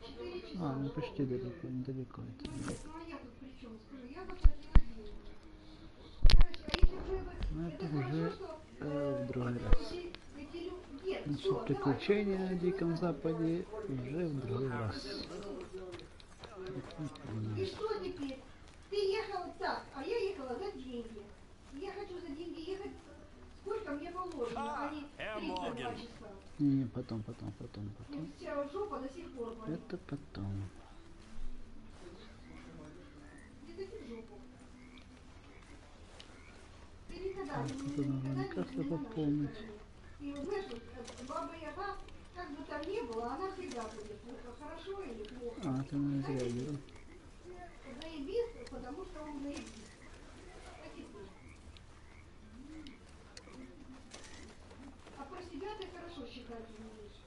4 часа. А, ну почти далеко, недалеко это. Ну нет, ну а я тут при чем? Скажи, я заплатила деньги. Короче, а если бы Ну это это хорошо, уже что в другой раз. нет, Значит, все, приключения на Диком Западе уже в другой раз. И что теперь? Ты ехал так, а я ехала за деньги. Я хочу за деньги ехать, сколько мне положено, а не 32 часа. Не, потом. Мне вся жопа до сих пор болит. Это потом. Не дади в жопу. Ты никогда Это надо как-то пополнить. И вот знаешь, вот, Баба Яга, как бы там ни было, она всегда будет хорошо или плохо. А, ты не зря беру. Заебись, потому что он заебись. Так и ты. А про себя ты хорошо считать умеешь.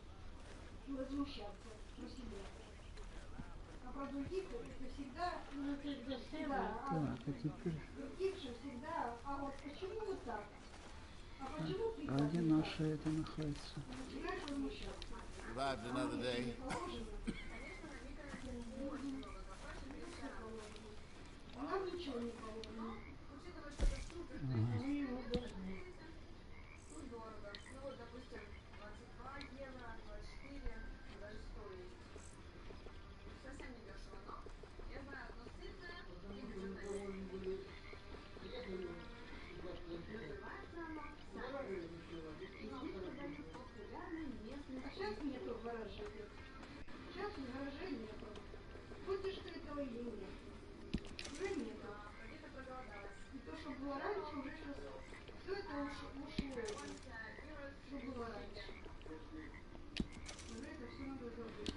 И возмущаться про себя. А про других это всегда, ну, это всегда, Так, а теперь... других же всегда, а вот почему вот так? А почему ты А где наше это находится? начинаешь возмущаться? Survived another day. Нам ничего не положено. Ага. Мы его должны. А сейчас нету гаражей. Сейчас гаражей нету. Будешь ты этого или нет? Уже нету. И то, что было раньше, уже сейчас все это ушло. Что было раньше. Уже это все надо забыть.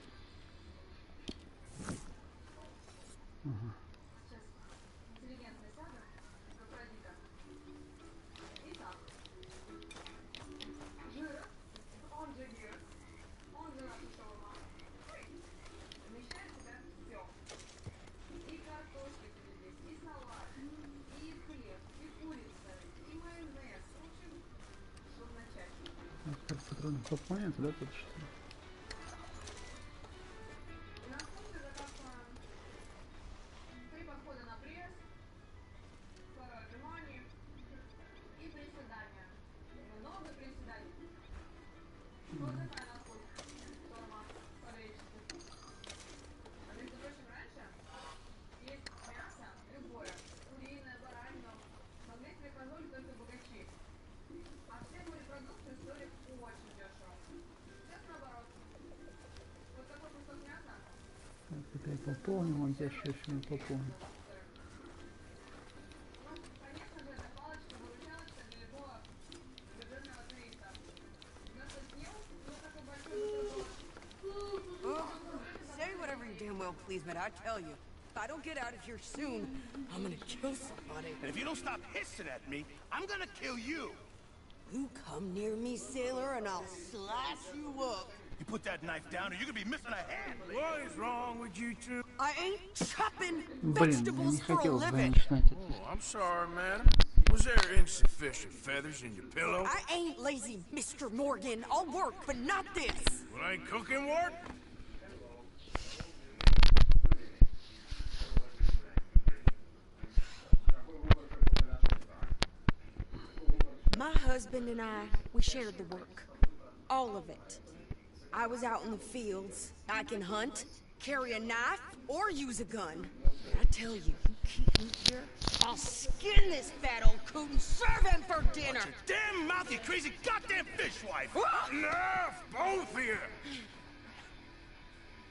Ага. Как патроны пополняются, да, тут что ли? Это я пополнил, он здесь еще не пополнил. Say whatever you damn well please, but I tell you, if I don't get out of here soon, I'm gonna kill somebody. And if you don't stop hissing at me, I'm gonna kill you. You come near me, sailor, and I'll slice you up. You put that knife down or you're gonna be missing a hand. What is wrong with you two? I ain't chopping Блин, я vegetables не for a хотел living. начинать это. Oh, I'm sorry, madam. Was there insufficient feathers in your pillow? I ain't lazy, Mr. Morgan. I'll work, but not this. Well, ain't cooking work? My husband and I, we shared the work. All of it. I was out in the fields. I can hunt, carry a knife, or use a gun. I tell you, you keep me here, I'll skin this fat old coot and serve him for dinner. Watch your damn mouth, you crazy goddamn fishwife! Enough, both of you!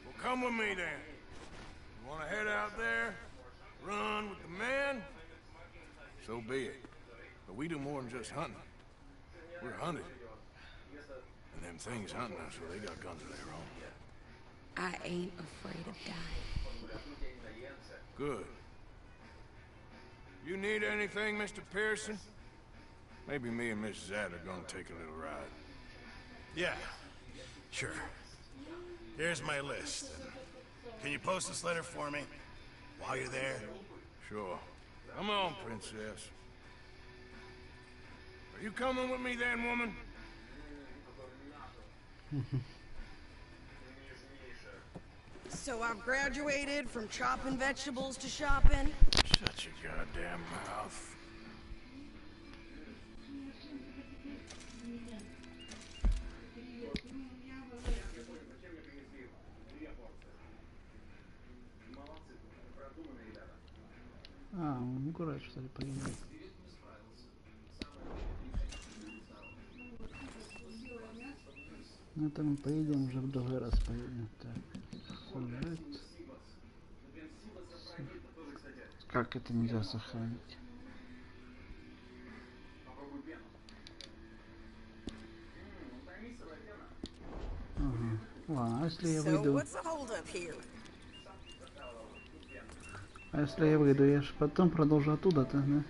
Well, come with me then. You want to head out there, run with the men? So be it. But we do more than just hunting. We're hunted. And them things hunting us, well, they got guns of their own. I ain't afraid of dying. Good. You need anything, Mr. Pearson? Maybe me and Miss Zad are gonna take a little ride. Yeah, sure. Here's my list. Can you post this letter for me while you're there? Sure. Come on, princess. Are you coming with me then, woman? So I've graduated from chopping vegetables to shopping? Shut your goddamn mouth. А, он город, что ли, поедет. Ну это мы поедем уже в другой раз поедем. Так, сюжет. Как это нельзя сохранить? Ага. Ладно, а если я выйду? А если я выйду, я же потом продолжу оттуда-то, да?